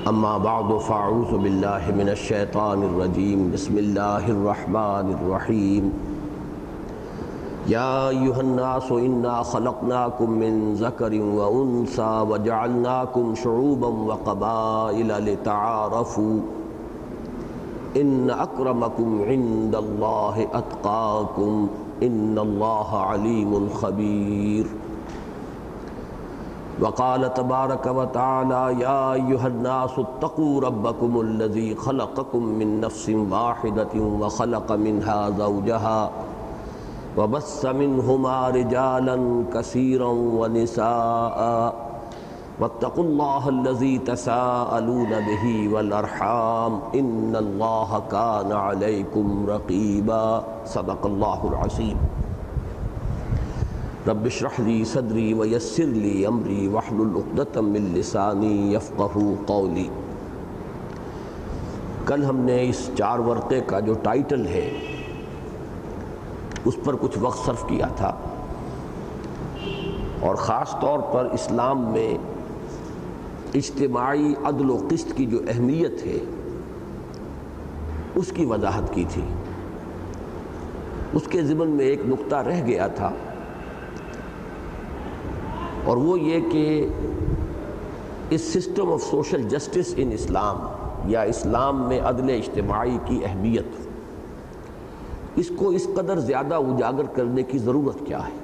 اما بعد فاعوذ باللہ من الشیطان الرجیم بسم اللہ الرحمن الرحیم یا ایہا الناس انا خلقناکم من ذکر وانثی وجعلناکم شعوبا وقبائل لتعارفوا ان اکرمکم عند اللہ اتقاکم ان اللہ علیم خبیر وقال تبارک وتعالی یا ایہا الناس اتقوا ربکم الذی خلقکم من نفس واحدۃ وخلق منها زوجها وبث منہما رجالا کثیرا ونساء واتقوا اللہ الذی تساءلون به والارحام ان اللہ کان علیکم رقیبا صدق اللہ العظیم رب اشرح لی صدری ویسر لی امری واحلل عقدۃ من لسانی یفقہوا قولی۔ کل ہم نے اس 4 ورقے کا جو ٹائٹل ہے اس پر کچھ وقت صرف کیا تھا، اور خاص طور پر اسلام میں اجتماعی عدل و قسط کی جو اہمیت ہے اس کی وضاحت کی تھی۔ اس کے ضمن میں ایک نقطہ رہ گیا تھا، اور وہ یہ کہ اس system of social justice in Islam یا اسلام میں عدل اجتماعی کی اہمیت، اس کو اس قدر زیادہ اجاگر کرنے کی ضرورت کیا ہے۔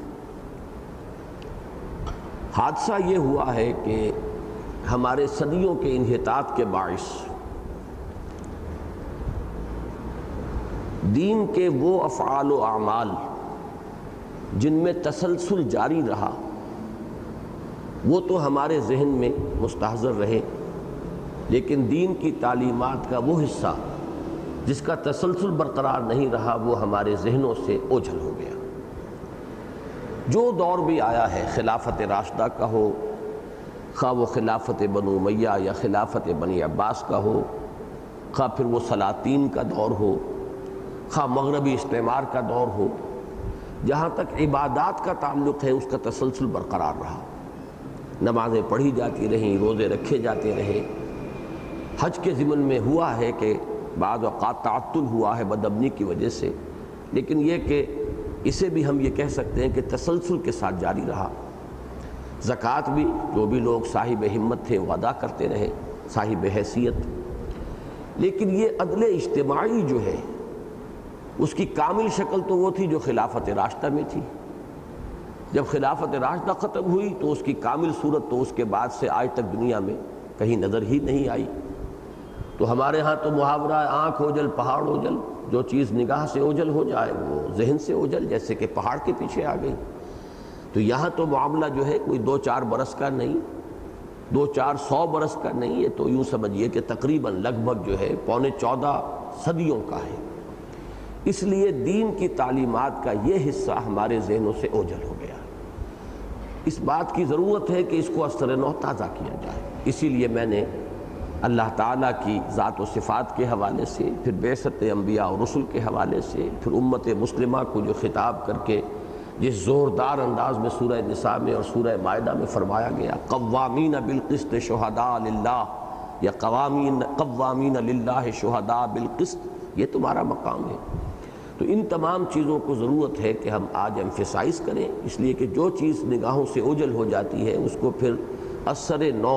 حادثہ یہ ہوا ہے کہ ہمارے صدیوں کے انحطاط کے باعث دین کے وہ افعال و اعمال جن میں تسلسل جاری رہا وہ تو ہمارے ذہن میں مستحضر رہے، لیکن دین کی تعلیمات کا وہ حصہ جس کا تسلسل برقرار نہیں رہا وہ ہمارے ذہنوں سے اوجھل ہو گیا۔ جو دور بھی آیا ہے، خلافت راشدہ کا ہو، خواہ وہ خلافت بنو امیہ یا خلافت بنی عباس کا ہو، خواہ پھر وہ سلاطین کا دور ہو، خواہ مغربی استعمار کا دور ہو، جہاں تک عبادات کا تعلق ہے اس کا تسلسل برقرار رہا۔ نمازیں پڑھی جاتی رہیں، روزے رکھے جاتے رہے۔ حج کے ضمن میں ہوا ہے کہ بعض اوقات تعطل ہوا ہے بدامنی کی وجہ سے، لیکن یہ کہ اسے بھی ہم یہ کہہ سکتے ہیں کہ تسلسل کے ساتھ جاری رہا۔ زکوٰۃ بھی جو بھی لوگ صاحب ہمت تھے وہ ادا کرتے رہے، صاحب حیثیت۔ لیکن یہ عدل اجتماعی جو ہے اس کی کامل شکل تو وہ تھی جو خلافت راشدہ میں تھی۔ جب خلافت راشدہ ختم ہوئی تو اس کی کامل صورت تو اس کے بعد سے آج تک دنیا میں کہیں نظر ہی نہیں آئی۔ تو ہمارے ہاں تو محاورہ آنکھ اوجل پہاڑ اوجل، جو چیز نگاہ سے اوجل ہو جائے وہ ذہن سے اوجل، جیسے کہ پہاڑ کے پیچھے آ گئی۔ تو یہاں تو معاملہ جو ہے کوئی 2-4 برس کا نہیں، 200-400 برس کا نہیں، یہ تو یوں سمجھیے کہ تقریباً لگ بھگ جو ہے 14 صدیوں کا ہے۔ اس لیے دین کی تعلیمات کا یہ حصہ ہمارے ذہنوں سے اوجھل ہو گیا۔ اس بات کی ضرورت ہے کہ اس کو ازسر نو تازہ کیا جائے۔ اسی لیے میں نے اللہ تعالیٰ کی ذات و صفات کے حوالے سے، پھر بعثت انبیاء و رسل کے حوالے سے، پھر امت مسلمہ کو جو خطاب کر کے جس زوردار انداز میں سورہ نساء میں اور سورہ مائدہ میں فرمایا گیا، قوامین بالقسط شہداء للہ، یا قوامین للہ شہداء بالقسط، یہ تمہارا مقام ہے۔ تو ان تمام چیزوں کو ضرورت ہے کہ ہم آج ایمفیسائز کریں، اس لیے کہ جو چیز نگاہوں سے اوجھل ہو جاتی ہے اس کو پھر اثر نو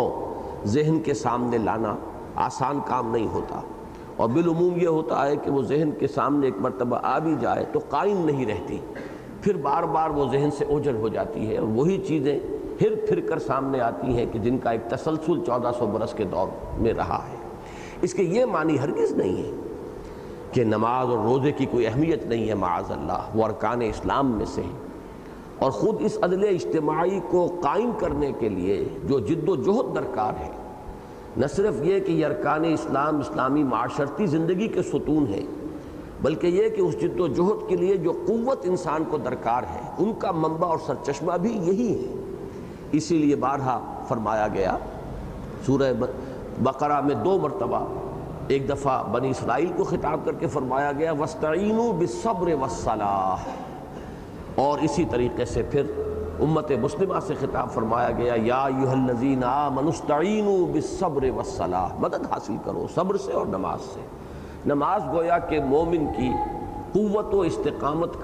ذہن کے سامنے لانا آسان کام نہیں ہوتا، اور بالعموم یہ ہوتا ہے کہ وہ ذہن کے سامنے ایک مرتبہ آ بھی جائے تو قائم نہیں رہتی، پھر بار بار وہ ذہن سے اوجھل ہو جاتی ہے، اور وہی چیزیں پھر کر سامنے آتی ہیں کہ جن کا ایک تسلسل 1400 برس کے دور میں رہا ہے۔ اس کے یہ معنی ہرگز نہیں ہے کہ نماز اور روزے کی کوئی اہمیت نہیں ہے، معاذ اللہ، وہ ارکان اسلام میں سے ہے۔ اور خود اس عدل اجتماعی کو قائم کرنے کے لیے جو جد و جہد درکار ہے، نہ صرف یہ کہ یہ ارکان اسلام اسلامی معاشرتی زندگی کے ستون ہیں، بلکہ یہ کہ اس جد و جہد کے لیے جو قوت انسان کو درکار ہے ان کا منبع اور سرچشمہ بھی یہی ہے۔ اسی لیے بارہا فرمایا گیا، سورہ بقرہ میں 2 مرتبہ، ایک دفعہ بنی اسرائیل کو خطاب کر کے فرمایا گیا وَاسْتَعِینُوا بِالصَّبْرِ وَالصَّلَاةِ، اور اسی طریقے سے پھر امت مسلمہ سے خطاب فرمایا گیا یا ایھا الذین آمنوا استعینوا بالصبر والصلاۃ، مدد حاصل کرو صبر سے اور نماز سے۔ نماز گویا کہ مومن کی قوت و استقامت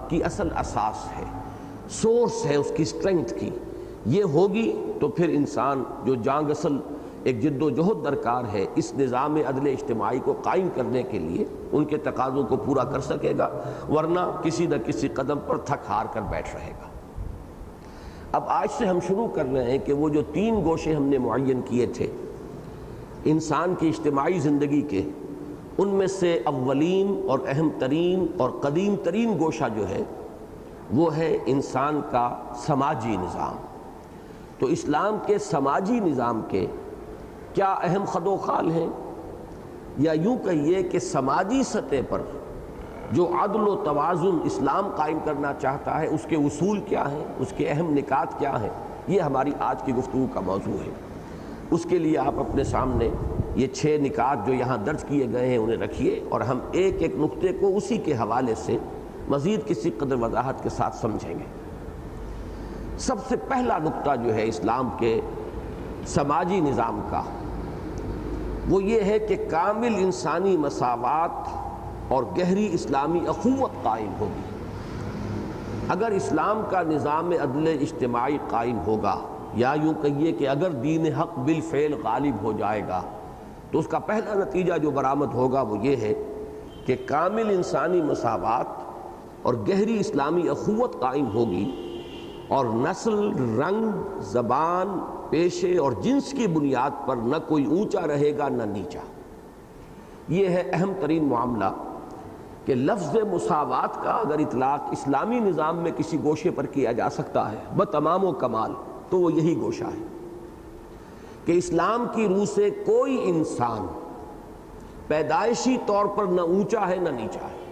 کی اصل اساس ہے، سورس ہے اس کی اسٹرینگتھ کی۔ یہ ہوگی تو پھر انسان جو جانگ اصل ایک جد و جہد درکار ہے اس نظام عدل اجتماعی کو قائم کرنے کے لیے ان کے تقاضوں کو پورا کر سکے گا، ورنہ کسی نہ کسی قدم پر تھک ہار کر بیٹھ رہے گا۔ اب آج سے ہم شروع کر رہے ہیں کہ وہ جو 3 گوشے ہم نے معین کیے تھے انسان کی اجتماعی زندگی کے، ان میں سے اولین اور اہم ترین اور قدیم ترین گوشہ جو ہے وہ ہے انسان کا سماجی نظام۔ تو اسلام کے سماجی نظام کے کیا اہم خد و خال ہیں، یا یوں کہیے کہ سماجی سطح پر جو عدل و توازن اسلام قائم کرنا چاہتا ہے اس کے اصول کیا ہیں، اس کے اہم نکات کیا ہیں، یہ ہماری آج کی گفتگو کا موضوع ہے۔ اس کے لیے آپ اپنے سامنے یہ 6 نکات جو یہاں درج کیے گئے ہیں انہیں رکھیے، اور ہم ایک ایک نقطے کو اسی کے حوالے سے مزید کسی قدر وضاحت کے ساتھ سمجھیں گے۔ سب سے پہلا نقطہ جو ہے اسلام کے سماجی نظام کا وہ یہ ہے کہ کامل انسانی مساوات اور گہری اسلامی اخوت قائم ہوگی۔ اگر اسلام کا نظام عدل اجتماعی قائم ہوگا، یا یوں کہیے کہ اگر دین حق بالفعل غالب ہو جائے گا، تو اس کا پہلا نتیجہ جو برآمد ہوگا وہ یہ ہے کہ کامل انسانی مساوات اور گہری اسلامی اخوت قائم ہوگی، اور نسل، رنگ، زبان، پیشے اور جنس کی بنیاد پر نہ کوئی اونچا رہے گا نہ نیچا۔ یہ ہے اہم ترین معاملہ کہ لفظ مساوات کا اگر اطلاق اسلامی نظام میں کسی گوشے پر کیا جا سکتا ہے بتمام و کمال، تو وہ یہی گوشہ ہے کہ اسلام کی روح سے کوئی انسان پیدائشی طور پر نہ اونچا ہے نہ نیچا ہے۔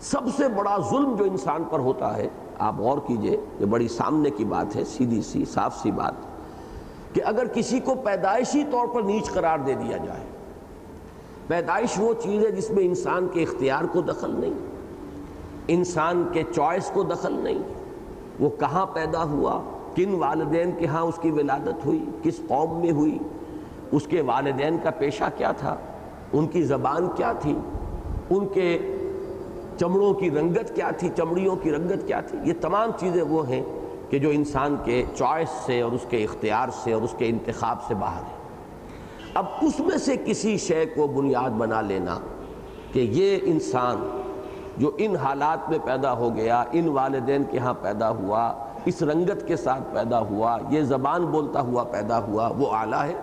سب سے بڑا ظلم جو انسان پر ہوتا ہے، آپ غور کیجئے، یہ بڑی سامنے کی بات ہے، سیدھی سی صاف سی بات، کہ اگر کسی کو پیدائشی طور پر نیچ قرار دے دیا جائے۔ پیدائش وہ چیز ہے جس میں انسان کے اختیار کو دخل نہیں، انسان کے چوائس کو دخل نہیں، وہ کہاں پیدا ہوا، کن والدین کے ہاں اس کی ولادت ہوئی، کس قوم میں ہوئی، اس کے والدین کا پیشہ کیا تھا، ان کی زبان کیا تھی، ان کے چمڑوں کی رنگت کیا تھی، چمڑیوں کی رنگت کیا تھی، یہ تمام چیزیں وہ ہیں کہ جو انسان کے چوائس سے اور اس کے اختیار سے اور اس کے انتخاب سے باہر ہیں۔ اب اس میں سے کسی شے کو بنیاد بنا لینا کہ یہ انسان جو ان حالات میں پیدا ہو گیا، ان والدین کے ہاں پیدا ہوا، اس رنگت کے ساتھ پیدا ہوا، یہ زبان بولتا ہوا پیدا ہوا، وہ اعلیٰ ہے۔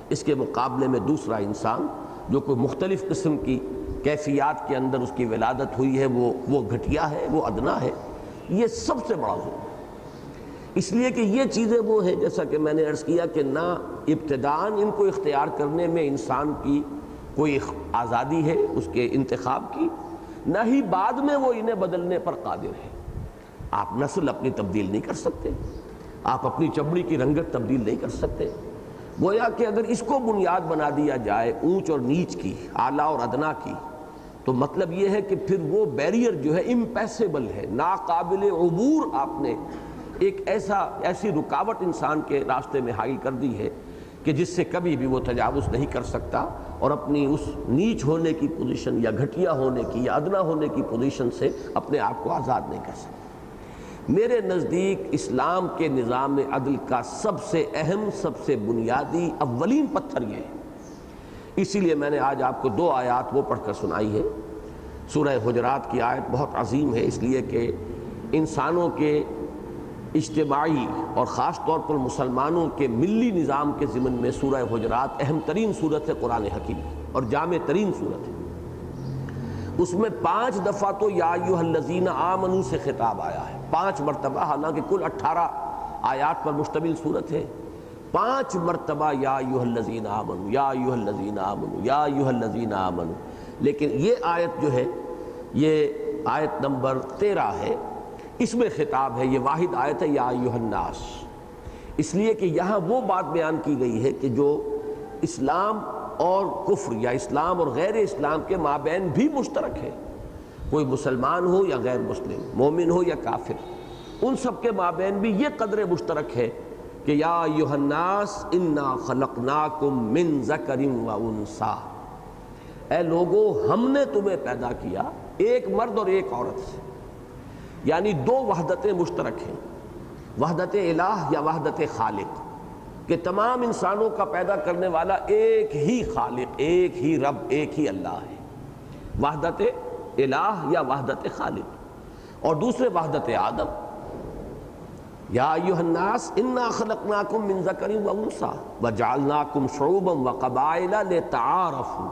اس کے مقابلے میں دوسرا انسان جو کوئی مختلف قسم کی کیفیات کے اندر اس کی ولادت ہوئی ہے وہ گھٹیا ہے، وہ ادنا ہے۔ یہ سب سے بڑا ظلم، اس لیے کہ یہ چیزیں وہ ہیں جیسا کہ میں نے عرض کیا کہ نہ ابتداءً ان کو اختیار کرنے میں انسان کی کوئی آزادی ہے اس کے انتخاب کی، نہ ہی بعد میں وہ انہیں بدلنے پر قادر ہے۔ آپ نسل اپنی تبدیل نہیں کر سکتے، آپ اپنی چمڑی کی رنگت تبدیل نہیں کر سکتے۔ گویا کہ اگر اس کو بنیاد بنا دیا جائے اونچ اور نیچ کی، اعلیٰ اور ادنا کی، تو مطلب یہ ہے کہ پھر وہ بیریئر جو ہے امپیسیبل ہے، ناقابل عبور۔ آپ نے ایک ایسی رکاوٹ انسان کے راستے میں حائل کر دی ہے کہ جس سے کبھی بھی وہ تجاوز نہیں کر سکتا، اور اپنی اس نیچ ہونے کی پوزیشن یا گھٹیا ہونے کی یا ادنا ہونے کی پوزیشن سے اپنے آپ کو آزاد نہیں کر سکتا۔ میرے نزدیک اسلام کے نظام عدل کا سب سے اہم، سب سے بنیادی، اولین پتھر یہ ہے۔ اسی لیے میں نے آج آپ کو 2 آیات وہ پڑھ کر سنائی ہے۔ سورہ حجرات کی آیت بہت عظیم ہے، اس لیے کہ انسانوں کے اجتماعی اور خاص طور پر مسلمانوں کے ملی نظام کے ضمن میں سورہ حجرات اہم ترین صورت ہے قرآن حکیم اور جامع ترین صورت ہے۔ اس میں 5 دفعہ تو یا ایھا الذین آمنوا سے خطاب آیا ہے، 5 مرتبہ، حالانکہ کل 18 آیات پر مشتمل صورت ہے۔ 5 مرتبہ یا ایھا الذین آمنوا، یا ایھا الذین آمنوا، یا ایھا الذین آمنوا۔ لیکن یہ آیت جو ہے یہ آیت نمبر 13 ہے، اس میں خطاب ہے، یہ واحد آیت ہے، یا ایھا الناس، اس لیے کہ یہاں وہ بات بیان کی گئی ہے کہ جو اسلام اور کفر یا اسلام اور غیر اسلام کے مابین بھی مشترک ہے۔ کوئی مسلمان ہو یا غیر مسلم، مومن ہو یا کافر، ان سب کے مابین بھی یہ قدر مشترک ہے کہ یا ایھا الناس انا خلقناکم من ذکر و انثی، اے لوگو ہم نے تمہیں پیدا کیا ایک مرد اور ایک عورت سے، یعنی دو وحدتیں مشترک ہیں، وحدت الہ یا وحدت خالق، کہ تمام انسانوں کا پیدا کرنے والا ایک ہی خالق، ایک ہی رب، ایک ہی اللہ ہے، وحدت الہ یا وحدت خالق، اور دوسرے وحدت آدم، یا ایھا الناس انا خلقناکم من ذکر و انثی وجعلناکم شعوبا وقبائل لتعارفوا،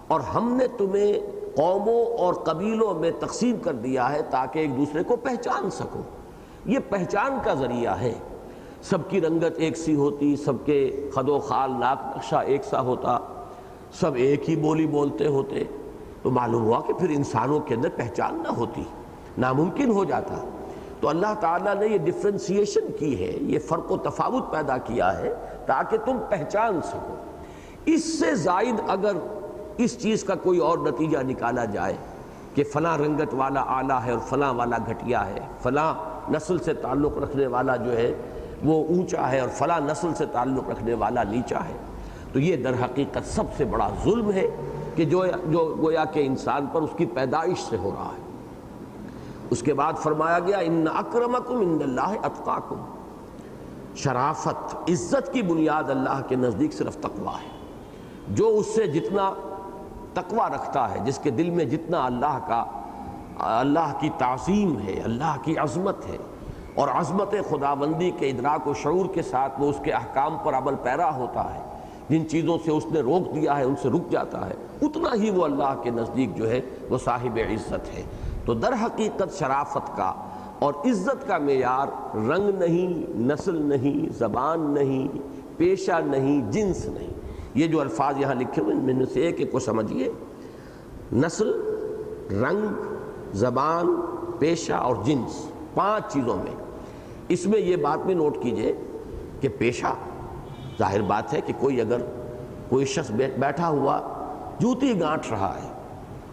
اور ہم نے تمہیں قوموں اور قبیلوں میں تقسیم کر دیا ہے تاکہ ایک دوسرے کو پہچان سکو۔ یہ پہچان کا ذریعہ ہے، سب کی رنگت ایک سی ہوتی، سب کے خد و خال ناک نقشہ ایک سا ہوتا، سب ایک ہی بولی بولتے ہوتے، تو معلوم ہوا کہ پھر انسانوں کے اندر پہچان نہ ہوتی، ناممکن ہو جاتا۔ تو اللہ تعالیٰ نے یہ ڈفرینسیشن کی ہے، یہ فرق و تفاوت پیدا کیا ہے تاکہ تم پہچان سکو۔ اس سے زائد اگر اس چیز کا کوئی اور نتیجہ نکالا جائے کہ فلاں رنگت والا اعلیٰ ہے اور فلاں والا گھٹیا ہے، فلاں نسل سے تعلق رکھنے والا جو ہے وہ اونچا ہے اور فلاں نسل سے تعلق رکھنے والا نیچا ہے، تو یہ در حقیقت سب سے بڑا ظلم ہے کہ جو گویا کہ انسان پر اس کی پیدائش سے ہو رہا ہے۔ اس کے بعد فرمایا گیا ان اکرمکم عند اللہ اتقاکم، شرافت، عزت کی بنیاد اللہ کے نزدیک صرف تقویٰ ہے۔ جو اس سے جتنا تقویٰ رکھتا ہے، جس کے دل میں جتنا اللہ کی تعظیم ہے، اللہ کی عظمت ہے، اور عظمت خداوندی کے ادراک و شعور کے ساتھ وہ اس کے احکام پر عمل پیرا ہوتا ہے، جن چیزوں سے اس نے روک دیا ہے ان سے رک جاتا ہے، اتنا ہی وہ اللہ کے نزدیک جو ہے وہ صاحب عزت ہے۔ تو در حقیقت شرافت کا اور عزت کا معیار رنگ نہیں، نسل نہیں، زبان نہیں، پیشہ نہیں، جنس نہیں۔ یہ جو الفاظ یہاں لکھے ہوئے ان میں سے ایک کو سمجھیے، نسل، رنگ، زبان، پیشہ اور جنس، 5 چیزوں میں۔ اس میں یہ بات بھی نوٹ کیجئے کہ پیشہ، ظاہر بات ہے کہ کوئی شخص بیٹھا ہوا جوتی گانٹھ رہا ہے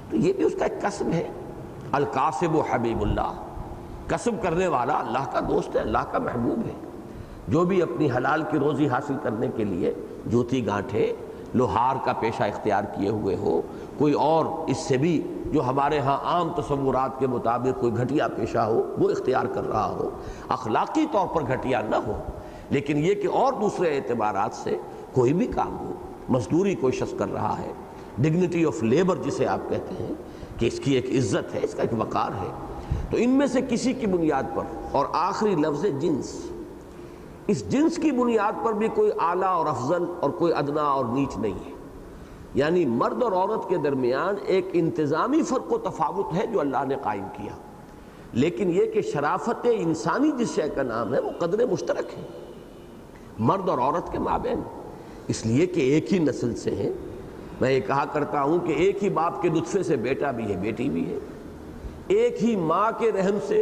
تو یہ بھی اس کا ایک کسب ہے۔ الکاسب حبیب اللہ، کسب کرنے والا اللہ کا دوست ہے، اللہ کا محبوب ہے۔ جو بھی اپنی حلال کی روزی حاصل کرنے کے لیے جوتی گانٹھے، لوہار کا پیشہ اختیار کیے ہوئے ہو، کوئی اور اس سے بھی جو ہمارے ہاں عام تصورات کے مطابق کوئی گھٹیا پیشہ ہو وہ اختیار کر رہا ہو، اخلاقی طور پر گھٹیا نہ ہو، لیکن یہ کہ اور دوسرے اعتبارات سے کوئی بھی کام ہو، مزدوری کوئی شخص کر رہا ہے، ڈگنیٹی آف لیبر جسے آپ کہتے ہیں کہ اس کی ایک عزت ہے، اس کا ایک وقار ہے، تو ان میں سے کسی کی بنیاد پر، اور آخری لفظ جنس، اس جنس کی بنیاد پر بھی کوئی اعلیٰ اور افضل اور کوئی ادنا اور نیچ نہیں ہے، یعنی مرد اور عورت کے درمیان ایک انتظامی فرق و تفاوت ہے جو اللہ نے قائم کیا، لیکن یہ کہ شرافت انسانی جس شے کا نام ہے وہ قدر مشترک ہے مرد اور عورت کے مابین، اس لیے کہ ایک ہی نسل سے ہیں۔ میں یہ کہا کرتا ہوں کہ ایک ہی باپ کے نطفے سے بیٹا بھی ہے، بیٹی بھی ہے، ایک ہی ماں کے رحم سے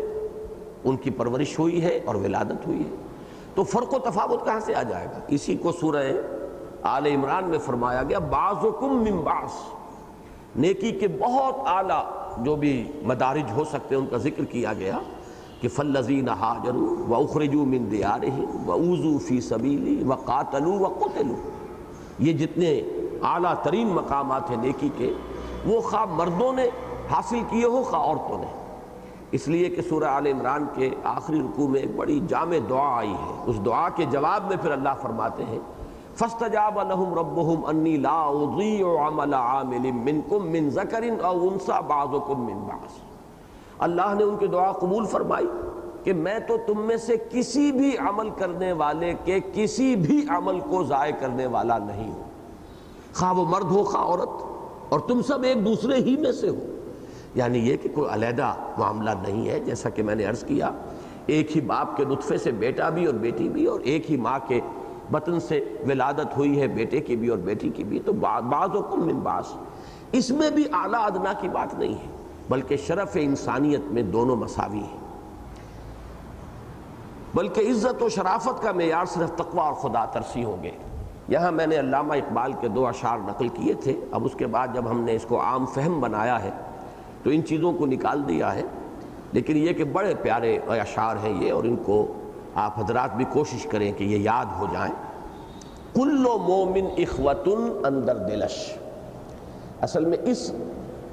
ان کی پرورش ہوئی ہے اور ولادت ہوئی ہے، تو فرق و تفاوت کہاں سے آ جائے گا؟ اسی کو سورہ آل عمران میں فرمایا گیا بعضکم من بعض، نیکی کے بہت اعلیٰ جو بھی مدارج ہو سکتے ہیں ان کا ذکر کیا گیا کہ فالذین ہاجروا واخرجوا من دیارہم واوذوا فی سبیلی وقاتلوا وقتلوا، یہ جتنے اعلیٰ ترین مقامات ہیں نیکی کے، وہ خواہ مردوں نے حاصل کیے ہو خواہ عورتوں نے، اس لیے کہ سورہ آل عمران کے آخری رکوع میں ایک بڑی جامع دعا آئی ہے، اس دعا کے جواب میں پھر اللہ فرماتے ہیں فاستجاب لهم ربهم انی لا اضیع عمل عامل منکم من ذکر او انثی بعضکم من بعض، اللہ نے ان کی دعا قبول فرمائی کہ میں تو تم میں سے کسی بھی عمل کرنے والے کے کسی بھی عمل کو ضائع کرنے والا نہیں ہوں، خواہ وہ مرد ہو خواہ عورت، اور تم سب ایک دوسرے ہی میں سے ہو، یعنی یہ کہ کوئی علیحدہ معاملہ نہیں ہے، جیسا کہ میں نے عرض کیا ایک ہی باپ کے نطفے سے بیٹا بھی اور بیٹی بھی، اور ایک ہی ماں کے بطن سے ولادت ہوئی ہے بیٹے کی بھی اور بیٹی کی بھی، تو بعضکم من بعض، اس میں بھی اعلیٰ ادنا کی بات نہیں ہے، بلکہ شرف انسانیت میں دونوں مساوی ہیں، بلکہ عزت و شرافت کا معیار صرف تقویٰ اور خدا ترسی ہوں گے۔ یہاں میں نے علامہ اقبال کے 2 اشعار نقل کیے تھے، اب اس کے بعد جب ہم نے اس کو عام فہم بنایا ہے تو ان چیزوں کو نکال دیا ہے۔ لیکن یہ کہ بڑے پیارے اشعار ہیں یہ، اور ان کو آپ حضرات بھی کوشش کریں کہ یہ یاد ہو جائیں۔ کل مومن اخوۃ اندر دلش، اصل میں اس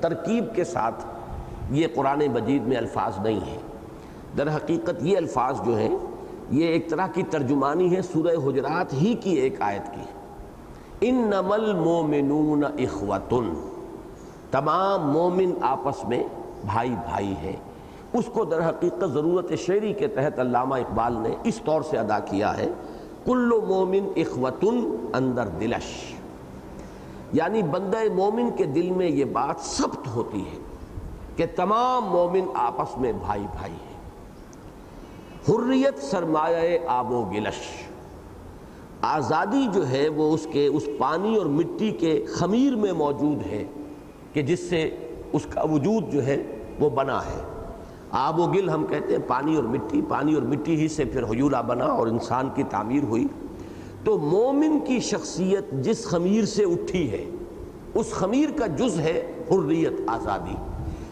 ترکیب کے ساتھ یہ قرآن مجید میں الفاظ نہیں ہیں۔ در حقیقت یہ الفاظ جو ہیں یہ ایک طرح کی ترجمانی ہے سورہ حجرات ہی کی ایک آیت کی، انما المؤمنون اخوۃ، تمام مومن آپس میں بھائی بھائی ہیں۔ اس کو در حقیقت ضرورت شعری کے تحت علامہ اقبال نے اس طور سے ادا کیا ہے، کل مومن اخوۃ اندر دلش، یعنی بندہ مومن کے دل میں یہ بات ثبت ہوتی ہے کہ تمام مومن آپس میں بھائی بھائی ہیں۔ حریت سرمایہ آب و گلش، آزادی جو ہے وہ اس پانی اور مٹی کے خمیر میں موجود ہے کہ جس سے اس کا وجود جو ہے وہ بنا ہے۔ آب و گل ہم کہتے ہیں پانی اور مٹی ہی سے پھر حیولہ بنا اور انسان کی تعمیر ہوئی۔ تو مومن کی شخصیت جس خمیر سے اٹھی ہے اس خمیر کا جز ہے حریت، آزادی۔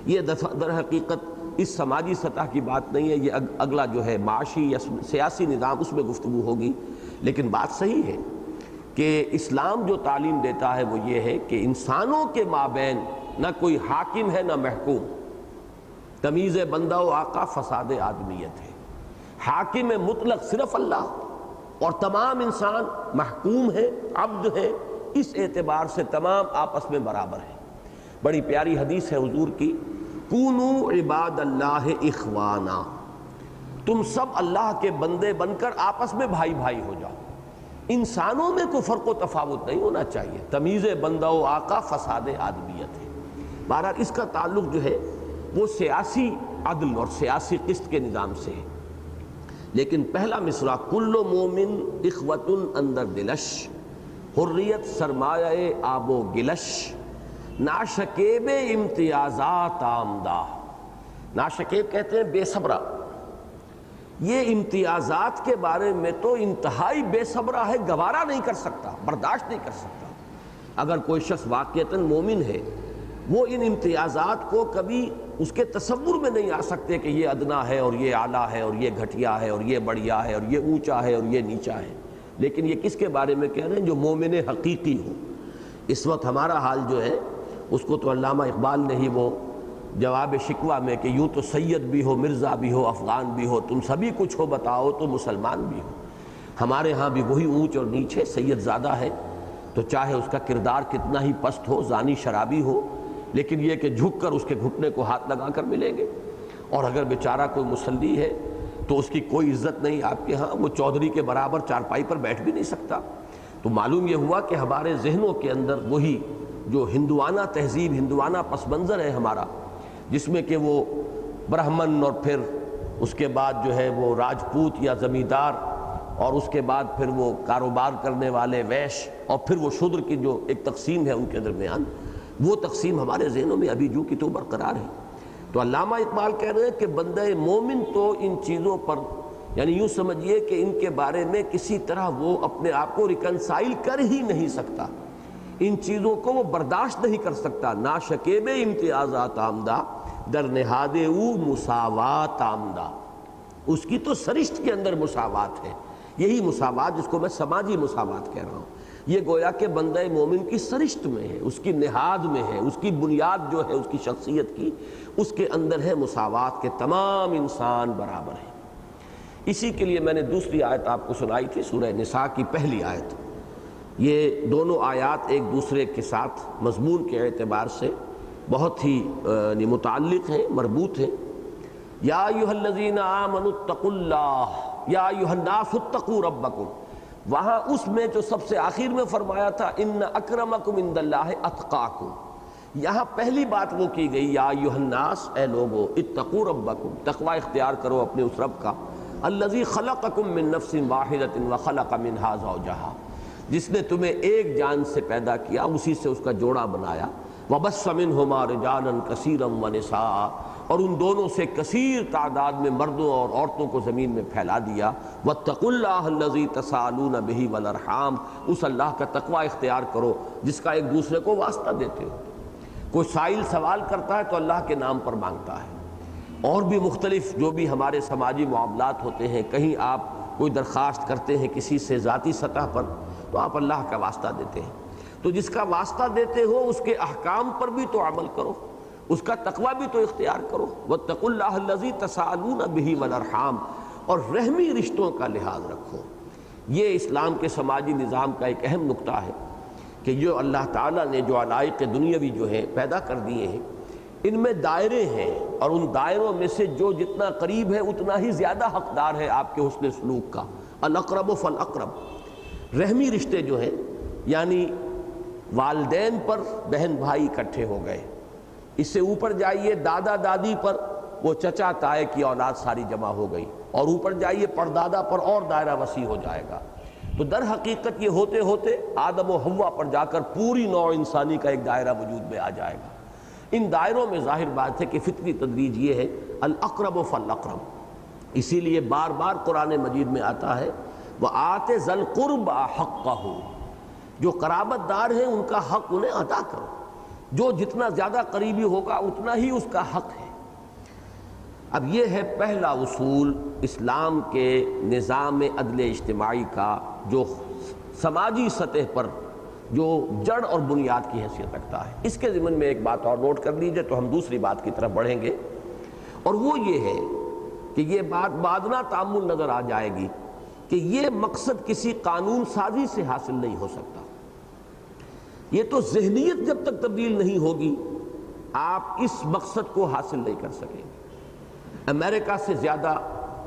یہ در حقیقت اس سماجی سطح کی بات نہیں ہے، یہ اگلا جو ہے معاشی یا سیاسی نظام اس میں گفتگو ہوگی، لیکن بات صحیح ہے کہ اسلام جو تعلیم دیتا ہے وہ یہ ہے کہ انسانوں کے مابین نہ کوئی حاکم ہے نہ محکوم، تمیز بندہ و آقا فساد آدمیت ہے۔ حاکم مطلق صرف اللہ اور تمام انسان محکوم ہے، عبد ہے، اس اعتبار سے تمام آپس میں برابر ہیں۔ بڑی پیاری حدیث ہے حضور کی، کونو عباد اللہ اخوانا، تم سب اللہ کے بندے بن کر آپس میں بھائی بھائی ہو جاؤ۔ انسانوں میں کوئی فرق و تفاوت نہیں ہونا چاہیے، تمیز بندہ و آقا فساد آدمیت ہے۔ بہرحال اس کا تعلق جو ہے وہ سیاسی عدل اور سیاسی قسط کے نظام سے ہے۔ لیکن پہلا مصرع کل مومن اخوۃ اندر دلش، حریت سرمایہ آب و گلش، ناشکیب امتیازات آمدہ، ناشکیب کہتے ہیں بے صبرہ، یہ امتیازات کے بارے میں تو انتہائی بے صبرہ ہے، گوارا نہیں کر سکتا، برداشت نہیں کر سکتا۔ اگر کوئی شخص واقعتاً مومن ہے وہ ان امتیازات کو کبھی اس کے تصور میں نہیں آ سکتے کہ یہ ادنا ہے اور یہ اعلیٰ ہے اور یہ گھٹیا ہے اور یہ بڑھیا ہے اور یہ اونچا ہے اور یہ نیچا ہے، لیکن یہ کس کے بارے میں کہہ رہے ہیں؟ جو مومن حقیقی ہو۔ اس وقت ہمارا حال جو ہے اس کو تو علامہ اقبال نے ہی وہ جواب شکوہ میں کہ یوں تو سید بھی ہو، مرزا بھی ہو، افغان بھی ہو، تم سبھی کچھ ہو، بتاؤ تو مسلمان بھی ہو۔ ہمارے ہاں بھی وہی اونچ اور نیچے، سید زیادہ ہے تو چاہے اس کا کردار کتنا ہی پست ہو، زانی شرابی ہو، لیکن یہ کہ جھک کر اس کے گھٹنے کو ہاتھ لگا کر ملیں گے۔ اور اگر بیچارہ کوئی مصلی ہے تو اس کی کوئی عزت نہیں آپ کے ہاں، وہ چودھری کے برابر چارپائی پر بیٹھ بھی نہیں سکتا۔ تو معلوم یہ ہوا کہ ہمارے ذہنوں کے اندر وہی جو ہندوانہ تہذیب، ہندوانہ پس منظر ہے ہمارا، جس میں کہ وہ برہمن اور پھر اس کے بعد جو ہے وہ راجپوت یا زمیندار، اور اس کے بعد پھر وہ کاروبار کرنے والے ویش، اور پھر وہ شودر کی جو ایک تقسیم ہے ان کے درمیان، وہ تقسیم ہمارے ذہنوں میں ابھی جو کی تو برقرار ہے۔ تو علامہ اقبال کہہ رہے ہیں کہ بندہ مومن تو ان چیزوں پر، یعنی یوں سمجھیے کہ ان کے بارے میں کسی طرح وہ اپنے آپ کو ریکنسائل کر ہی نہیں سکتا، ان چیزوں کو وہ برداشت نہیں کر سکتا۔ ناشکیب امتیازات آمدہ، در نہاد او مساوات آمدہ، اس کی تو سرشت کے اندر مساوات ہے۔ یہی مساوات جس کو میں سماجی مساوات کہہ رہا ہوں، یہ گویا کہ بندہ مومن کی سرشت میں ہے، اس کی نہاد میں ہے، اس کی بنیاد جو ہے اس کی شخصیت کی، اس کے اندر ہے مساوات کے تمام انسان برابر ہیں۔ اسی کے لیے میں نے دوسری آیت آپ کو سنائی تھی، سورہ نساء کی پہلی آیت۔ یہ دونوں آیات ایک دوسرے کے ساتھ مضمون کے اعتبار سے بہت ہی متعلق ہیں، مربوط ہیں۔ یا ایھا الذین آمنوا اتقوا اللہ، یا ایھا الناس اتقوا ربکم، وہاں اس میں جو سب سے آخر میں فرمایا تھا ان اکرمکم عند اللہ اتقاکم، یہاں پہلی بات وہ کی گئی یا ایھا الناس، اے لوگو، اتقوا ربکم، تقوی اختیار کرو اپنے اس رب کا، الذی خلقکم من نفس واحدۃ وخلق منہا زوجہا، جس نے تمہیں ایک جان سے پیدا کیا، اسی سے اس کا جوڑا بنایا، وبث منہما رجالا کثیرا ونساء، اور ان دونوں سے کثیر تعداد میں مردوں اور عورتوں کو زمین میں پھیلا دیا، واتقوا اللہ الذی تساءلون بہ والارحام، اس اللہ کا تقوی اختیار کرو جس کا ایک دوسرے کو واسطہ دیتے ہو۔ کوئی سائل سوال کرتا ہے تو اللہ کے نام پر مانگتا ہے، اور بھی مختلف جو بھی ہمارے سماجی معاملات ہوتے ہیں، کہیں آپ کوئی درخواست کرتے ہیں کسی سے ذاتی سطح پر تو آپ اللہ کا واسطہ دیتے ہیں، تو جس کا واسطہ دیتے ہو اس کے احکام پر بھی تو عمل کرو، اس کا تقوی بھی تو اختیار کرو۔ واتقوا اللہ الذی تساءلون بہ والارحام، اور رحمی رشتوں کا لحاظ رکھو۔ یہ اسلام کے سماجی نظام کا ایک اہم نقطہ ہے کہ جو اللہ تعالیٰ نے جو علائق دنیاوی جو ہیں پیدا کر دیے ہیں، ان میں دائرے ہیں، اور ان دائروں میں سے جو جتنا قریب ہے اتنا ہی زیادہ حقدار ہے آپ کے حسن سلوک کا۔ الاقرب فالاقرب، رحمی رشتے جو ہیں یعنی والدین پر بہن بھائی اکٹھے ہو گئے، اس سے اوپر جائیے دادا دادی پر وہ چچا تائے کی اولاد ساری جمع ہو گئی، اور اوپر جائیے پردادا پر اور دائرہ وسیع ہو جائے گا۔ تو در حقیقت یہ ہوتے ہوتے آدم و حوا پر جا کر پوری نوع انسانی کا ایک دائرہ وجود میں آ جائے گا۔ ان دائروں میں ظاہر بات ہے کہ فطری تدریج یہ ہے الاقرب فالاقرب، اسی لیے بار بار قرآن مجید میں آتا ہے وآت ذی القربى حقہ، جو قرابت دار ہیں ان کا حق انہیں ادا کرو، جو جتنا زیادہ قریبی ہوگا اتنا ہی اس کا حق ہے۔ اب یہ ہے پہلا اصول اسلام کے نظام عدل اجتماعی کا، جو سماجی سطح پر جو جڑ اور بنیاد کی حیثیت رکھتا ہے۔ اس کے ضمن میں ایک بات اور نوٹ کر لیجئے تو ہم دوسری بات کی طرف بڑھیں گے، اور وہ یہ ہے کہ یہ بات بادنا تأمل نظر آ جائے گی کہ یہ مقصد کسی قانون سازی سے حاصل نہیں ہو سکتا۔ یہ تو ذہنیت جب تک تبدیل نہیں ہوگی آپ اس مقصد کو حاصل نہیں کر سکیں گے۔ امریکہ سے زیادہ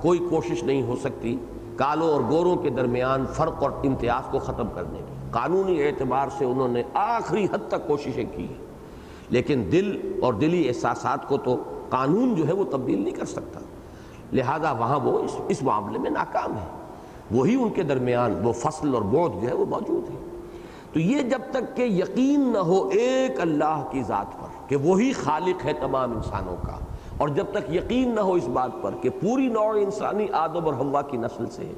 کوئی کوشش نہیں ہو سکتی کالوں اور گوروں کے درمیان فرق اور امتیاز کو ختم کرنے کی۔ قانونی اعتبار سے انہوں نے آخری حد تک کوششیں کی ہیں، لیکن دل اور دلی احساسات کو تو قانون جو ہے وہ تبدیل نہیں کر سکتا، لہذا وہاں وہ اس معاملے میں ناکام ہے۔ وہی ان کے درمیان وہ فصل اور بعد جو ہے وہ موجود ہے۔ تو یہ جب تک کہ یقین نہ ہو ایک اللہ کی ذات پر کہ وہی خالق ہے تمام انسانوں کا، اور جب تک یقین نہ ہو اس بات پر کہ پوری نوع انسانی آدم اور حوا کی نسل سے ہے،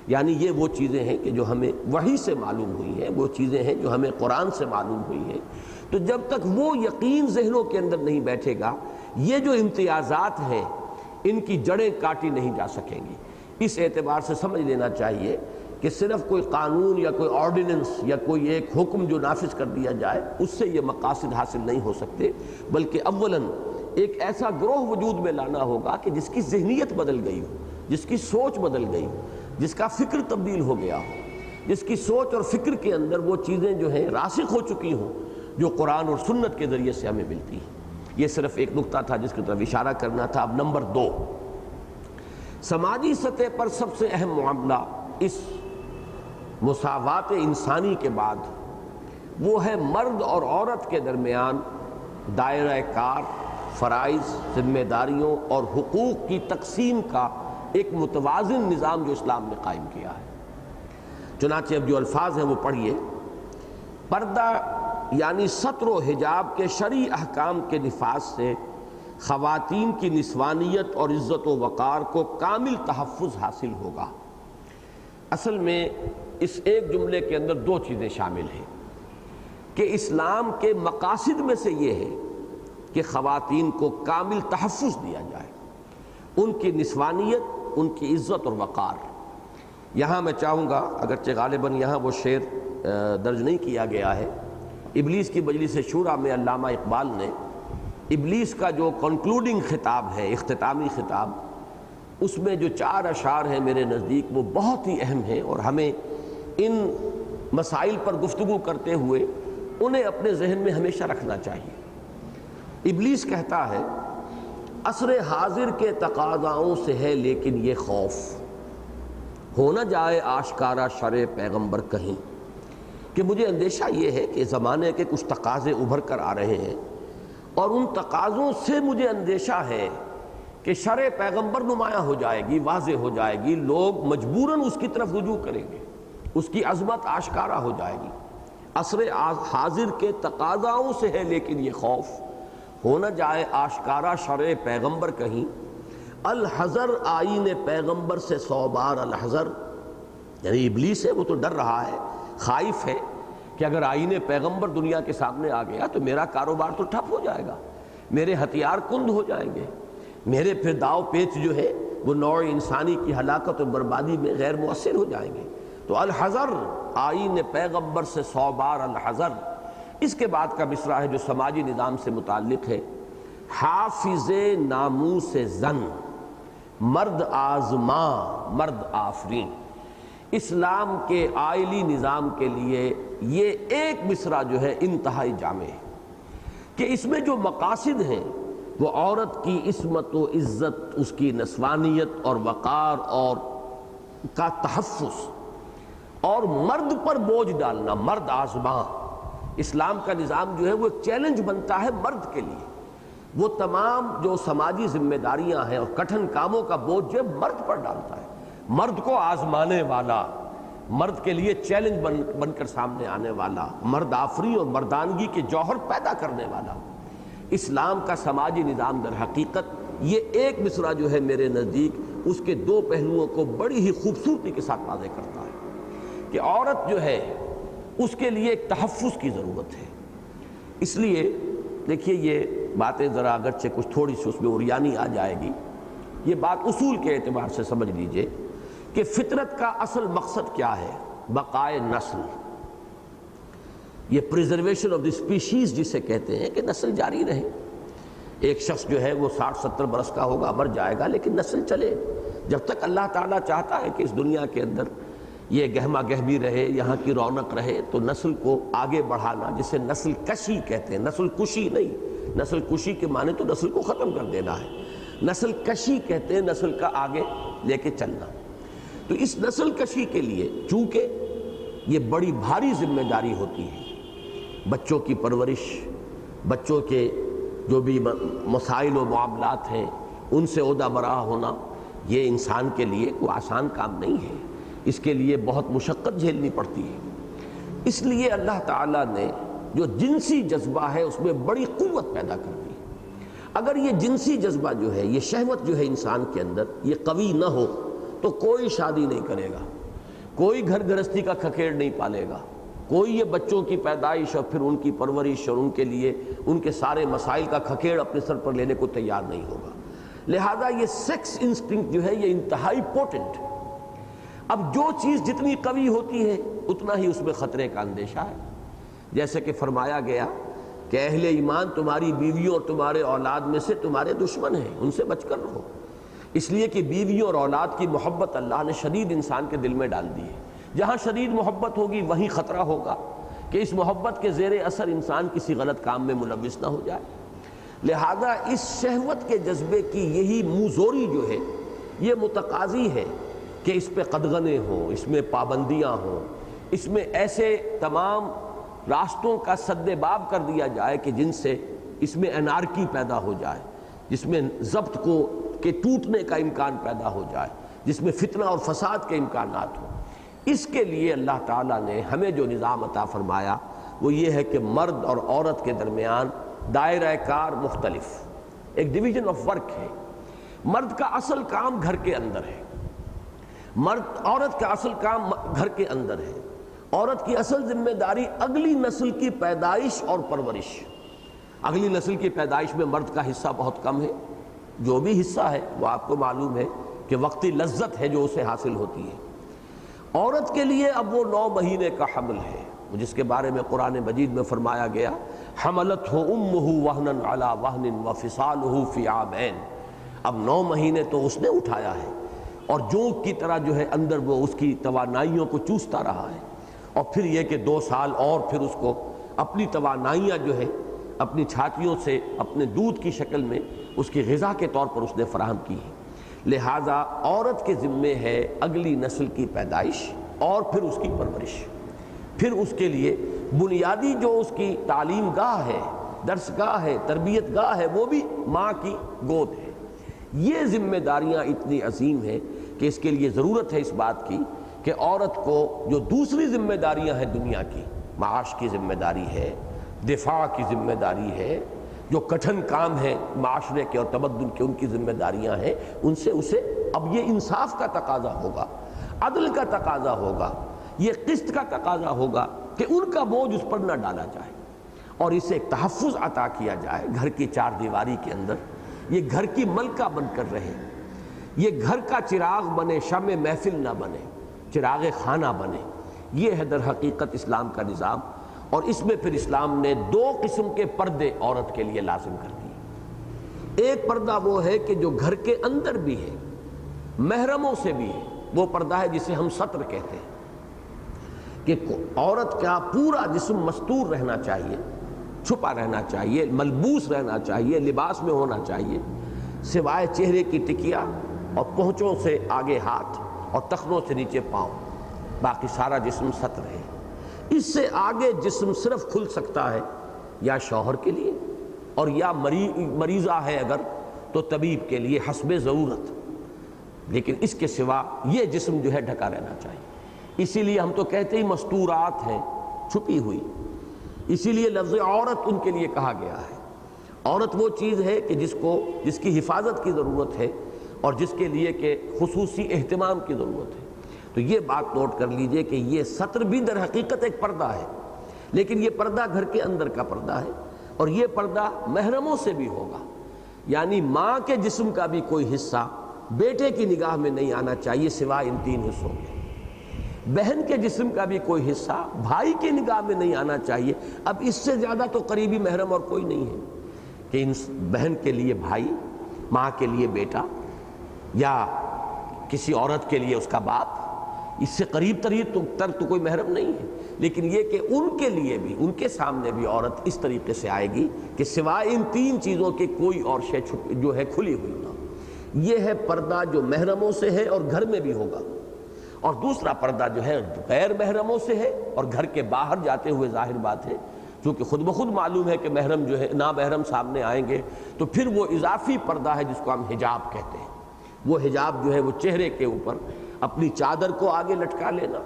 یعنی یہ وہ چیزیں ہیں کہ جو ہمیں وحی سے معلوم ہوئی ہیں، وہ چیزیں ہیں جو ہمیں قرآن سے معلوم ہوئی ہیں، تو جب تک وہ یقین ذہنوں کے اندر نہیں بیٹھے گا یہ جو امتیازات ہیں ان کی جڑیں کاٹی نہیں جا سکیں گی۔ اس اعتبار سے سمجھ لینا چاہیے کہ صرف کوئی قانون یا کوئی آرڈیننس یا کوئی ایک حکم جو نافذ کر دیا جائے اس سے یہ مقاصد حاصل نہیں ہو سکتے، بلکہ اولاً ایک ایسا گروہ وجود میں لانا ہوگا کہ جس کی ذہنیت بدل گئی ہو، جس کی سوچ بدل گئی ہو، جس کا فکر تبدیل ہو گیا ہو، جس کی سوچ اور فکر کے اندر وہ چیزیں جو ہیں راسخ ہو چکی ہوں جو قرآن اور سنت کے ذریعے سے ہمیں ملتی ہیں۔ یہ صرف ایک نقطہ تھا جس کی طرف اشارہ کرنا تھا۔ اب نمبر 2، سماجی سطح پر سب سے اہم معاملہ اس مساوات انسانی کے بعد وہ ہے مرد اور عورت کے درمیان دائرہ کار، فرائض، ذمہ داریوں اور حقوق کی تقسیم کا ایک متوازن نظام جو اسلام نے قائم کیا ہے۔ چنانچہ اب جو الفاظ ہیں وہ پڑھیے۔ پردہ یعنی ستر و حجاب کے شرعی احکام کے نفاذ سے خواتین کی نسوانیت اور عزت و وقار کو کامل تحفظ حاصل ہوگا۔ اصل میں اس ایک جملے کے اندر دو چیزیں شامل ہیں کہ اسلام کے مقاصد میں سے یہ ہے کہ خواتین کو کامل تحفظ دیا جائے، ان کی نسوانیت، ان کی عزت اور وقار۔ یہاں میں چاہوں گا، اگرچہ غالباً یہاں وہ شعر درج نہیں کیا گیا ہے، ابلیس کی مجلس شورا میں علامہ اقبال نے ابلیس کا جو کنکلوڈنگ خطاب ہے، اختتامی خطاب، اس میں جو 4 اشعار ہیں میرے نزدیک وہ بہت ہی اہم ہیں، اور ہمیں ان مسائل پر گفتگو کرتے ہوئے انہیں اپنے ذہن میں ہمیشہ رکھنا چاہیے۔ ابلیس کہتا ہے عصر حاضر کے تقاضاؤں سے ہے لیکن یہ خوف، ہو نہ جائے آشکارا شرع پیغمبر کہیں، کہ مجھے اندیشہ یہ ہے کہ زمانے کے کچھ تقاضے ابھر کر آ رہے ہیں، اور ان تقاضوں سے مجھے اندیشہ ہے کہ شرع پیغمبر نمایاں ہو جائے گی، واضح ہو جائے گی، لوگ مجبوراً اس کی طرف رجوع کریں گے، اس کی عظمت آشکارا ہو جائے گی۔ عصر حاضر کے تقاضاؤں سے ہے لیکن یہ خوف، ہو نہ جائے آشکارا شرع پیغمبر کہیں، الحذر آئین پیغمبر سے 100 بار الحذر، یعنی ابلیس ہے وہ تو ڈر رہا ہے، خائف ہے کہ اگر آئین پیغمبر دنیا کے سامنے آ گیا تو میرا کاروبار تو ٹھپ ہو جائے گا، میرے ہتھیار کند ہو جائیں گے، میرے پھر داؤ پیچ جو ہے وہ نوع انسانی کی ہلاکت اور بربادی میں غیر مؤثر ہو جائیں گے۔ تو الحذر، آئین پیغمبر سے 100 بار الحذر۔ اس کے بعد کا مصرع ہے جو سماجی نظام سے متعلق ہے، حافظ ناموس زن، مرد آزماں مرد آفرین۔ اسلام کے آئلی نظام کے لیے یہ ایک مصرع جو ہے انتہائی جامع ہے کہ اس میں جو مقاصد ہیں وہ عورت کی عصمت و عزت، اس کی نسوانیت اور وقار اور کا تحفظ، اور مرد پر بوجھ ڈالنا، مرد آزماں۔ اسلام کا نظام جو ہے وہ ایک چیلنج بنتا ہے مرد کے لیے، وہ تمام جو سماجی ذمہ داریاں ہیں اور کٹھن کاموں کا بوجھ جو ہے مرد پر ڈالتا ہے، مرد کو آزمانے والا، مرد کے لیے چیلنج بن کر سامنے آنے والا، مرد آفری اور مردانگی کے جوہر پیدا کرنے والا۔ اسلام کا سماجی نظام در حقیقت یہ ایک مصرع جو ہے میرے نزدیک اس کے دو پہلوؤں کو بڑی ہی خوبصورتی کے ساتھ واضح کرتا ہے کہ عورت جو ہے اس کے لیے ایک تحفظ کی ضرورت ہے۔ اس لیے دیکھیے یہ باتیں ذرا اگرچہ کچھ تھوڑی سی اس میں عریانی آ جائے گی، یہ بات اصول کے اعتبار سے سمجھ لیجئے کہ فطرت کا اصل مقصد کیا ہے؟ بقائے نسل، یہ پریزرویشن آف دی اسپیشیز جسے کہتے ہیں کہ نسل جاری رہے۔ ایک شخص جو ہے وہ 60-70 برس کا ہوگا، مر جائے گا، لیکن نسل چلے جب تک اللہ تعالیٰ چاہتا ہے کہ اس دنیا کے اندر یہ گہما گہمی رہے، یہاں کی رونق رہے، تو نسل کو آگے بڑھانا، جسے نسل کشی کہتے ہیں، نسل کشی نہیں، نسل کشی کے معنی تو نسل کو ختم کر دینا ہے، نسل کشی کہتے ہیں نسل کا آگے لے کے چلنا۔ تو اس نسل کشی کے لیے چونکہ یہ بڑی بھاری ذمہ داری ہوتی ہے، بچوں کی پرورش، بچوں کے جو بھی مسائل و معاملات ہیں ان سے عہدہ برآ ہونا، یہ انسان کے لیے کوئی آسان کام نہیں ہے، اس کے لیے بہت مشقت جھیلنی پڑتی ہے۔ اس لیے اللہ تعالیٰ نے جو جنسی جذبہ ہے اس میں بڑی قوت پیدا کر دی۔ اگر یہ جنسی جذبہ جو ہے، یہ شہوت جو ہے انسان کے اندر یہ قوی نہ ہو تو کوئی شادی نہیں کرے گا، کوئی گھر گھرستی کا کھکیڑ نہیں پالے گا، کوئی یہ بچوں کی پیدائش اور پھر ان کی پرورش اور ان کے لیے ان کے سارے مسائل کا کھکیڑ اپنے سر پر لینے کو تیار نہیں ہوگا۔ لہذا یہ سیکس انسٹنکٹ جو ہے یہ انتہائی پوٹنٹ۔ اب جو چیز جتنی قوی ہوتی ہے اتنا ہی اس میں خطرے کا اندیشہ ہے۔ جیسے کہ فرمایا گیا کہ اہل ایمان تمہاری بیویوں اور تمہارے اولاد میں سے تمہارے دشمن ہیں، ان سے بچ کر رہو، اس لیے کہ بیویوں اور اولاد کی محبت اللہ نے شدید انسان کے دل میں ڈال دی ہے۔ جہاں شدید محبت ہوگی وہیں خطرہ ہوگا کہ اس محبت کے زیر اثر انسان کسی غلط کام میں ملوث نہ ہو جائے۔ لہذا اس شہوت کے جذبے کی یہی منہ زوری جو ہے یہ متقاضی ہے کہ اس پہ قدغنیں ہوں، اس میں پابندیاں ہوں، اس میں ایسے تمام راستوں کا سد باب کر دیا جائے کہ جن سے اس میں انارکی پیدا ہو جائے، جس میں ضبط کو کے ٹوٹنے کا امکان پیدا ہو جائے، جس میں فتنہ اور فساد کے امکانات ہوں۔ اس کے لیے اللہ تعالیٰ نے ہمیں جو نظام عطا فرمایا وہ یہ ہے کہ مرد اور عورت کے درمیان دائرہ کار مختلف، ایک ڈویژن آف ورک ہے۔ مرد کا اصل کام گھر کے اندر ہے، عورت کا اصل کام گھر کے اندر ہے۔ عورت کی اصل ذمہ داری اگلی نسل کی پیدائش اور پرورش۔ اگلی نسل کی پیدائش میں مرد کا حصہ بہت کم ہے، جو بھی حصہ ہے وہ آپ کو معلوم ہے کہ وقتی لذت ہے جو اسے حاصل ہوتی ہے۔ عورت کے لیے اب وہ 9 مہینے کا حمل ہے جس کے بارے میں قرآن مجید میں فرمایا گیا حملتہ امہ وہنا علی وہن وفصالہ فی عامین۔ اب 9 مہینے تو اس نے اٹھایا ہے اور جونک کی طرح جو ہے اندر وہ اس کی توانائیوں کو چوستا رہا ہے، اور پھر یہ کہ 2 سال اور پھر اس کو اپنی توانائیاں جو ہے اپنی چھاتیوں سے اپنے دودھ کی شکل میں اس کی غذا کے طور پر اس نے فراہم کی ہے۔ لہٰذا عورت کے ذمے ہے اگلی نسل کی پیدائش اور پھر اس کی پرورش، پھر اس کے لیے بنیادی جو اس کی تعلیم گاہ ہے، درس گاہ ہے، تربیت گاہ ہے، وہ بھی ماں کی گود ہے۔ یہ ذمہ داریاں اتنی عظیم ہیں کہ اس کے لیے ضرورت ہے اس بات کی کہ عورت کو جو دوسری ذمہ داریاں ہیں دنیا کی، معاش کی ذمہ داری ہے، دفاع کی ذمہ داری ہے، جو کٹھن کام ہے معاشرے کے اور تمدن کے ان کی ذمہ داریاں ہیں، ان سے اسے اب یہ انصاف کا تقاضا ہوگا، عدل کا تقاضا ہوگا، یہ قسط کا تقاضا ہوگا کہ ان کا بوجھ اس پر نہ ڈالا جائے اور اسے ایک تحفظ عطا کیا جائے گھر کی 4 دیواری کے اندر، یہ گھر کی ملکہ بن کر رہے، یہ گھر کا چراغ بنے، شمع محفل نہ بنے، چراغ خانہ بنے۔ یہ ہے در حقیقت اسلام کا نظام، اور اس میں پھر اسلام نے دو قسم کے پردے عورت کے لیے لازم کر دیے۔ ایک پردہ وہ ہے کہ جو گھر کے اندر بھی ہے، محرموں سے بھی ہے، وہ پردہ ہے جسے ہم ستر کہتے ہیں، کہ عورت کا پورا جسم مستور رہنا چاہیے، چھپا رہنا چاہیے، ملبوس رہنا چاہیے، لباس میں ہونا چاہیے، سوائے چہرے کی ٹکیا اور پونچھوں سے آگے ہاتھ اور ٹخنوں سے نیچے پاؤں، باقی سارا جسم ستر ہے۔ اس سے آگے جسم صرف کھل سکتا ہے یا شوہر کے لیے، اور یا مریضہ ہے اگر تو طبیب کے لیے حسب ضرورت، لیکن اس کے سوا یہ جسم جو ہے ڈھکا رہنا چاہیے۔ اسی لیے ہم تو کہتے ہی مستورات ہیں، چھپی ہوئی، اسی لیے لفظ عورت ان کے لیے کہا گیا ہے۔ عورت وہ چیز ہے کہ جس کی حفاظت کی ضرورت ہے اور جس کے لیے کہ خصوصی اہتمام کی ضرورت ہے۔ تو یہ بات نوٹ کر لیجئے کہ یہ ستر بھی در حقیقت ایک پردہ ہے، لیکن یہ پردہ گھر کے اندر کا پردہ ہے، اور یہ پردہ محرموں سے بھی ہوگا، یعنی ماں کے جسم کا بھی کوئی حصہ بیٹے کی نگاہ میں نہیں آنا چاہیے سوائے ان تین حصوں کے۔ بہن کے جسم کا بھی کوئی حصہ بھائی کی نگاہ میں نہیں آنا چاہیے۔ اب اس سے زیادہ تو قریبی محرم اور کوئی نہیں ہے کہ ان بہن کے لیے بھائی، ماں کے لیے بیٹا، یا کسی عورت کے لیے اس کا باپ، اس سے قریب تر تو کوئی محرم نہیں ہے۔ لیکن یہ کہ ان کے لیے بھی، ان کے سامنے بھی عورت اس طریقے سے آئے گی کہ سوائے ان تین چیزوں کے کوئی اور شے جو ہے کھلی ہوئی نہ۔ یہ ہے پردہ جو محرموں سے ہے اور گھر میں بھی ہوگا، اور دوسرا پردہ جو ہے غیر محرموں سے ہے اور گھر کے باہر جاتے ہوئے ظاہر بات ہے، چونکہ خود بخود معلوم ہے کہ محرم جو ہے نامحرم سامنے آئیں گے تو پھر وہ اضافی پردہ ہے جس کو ہم حجاب کہتے ہیں۔ وہ حجاب جو ہے وہ چہرے کے اوپر اپنی چادر کو آگے لٹکا لینا،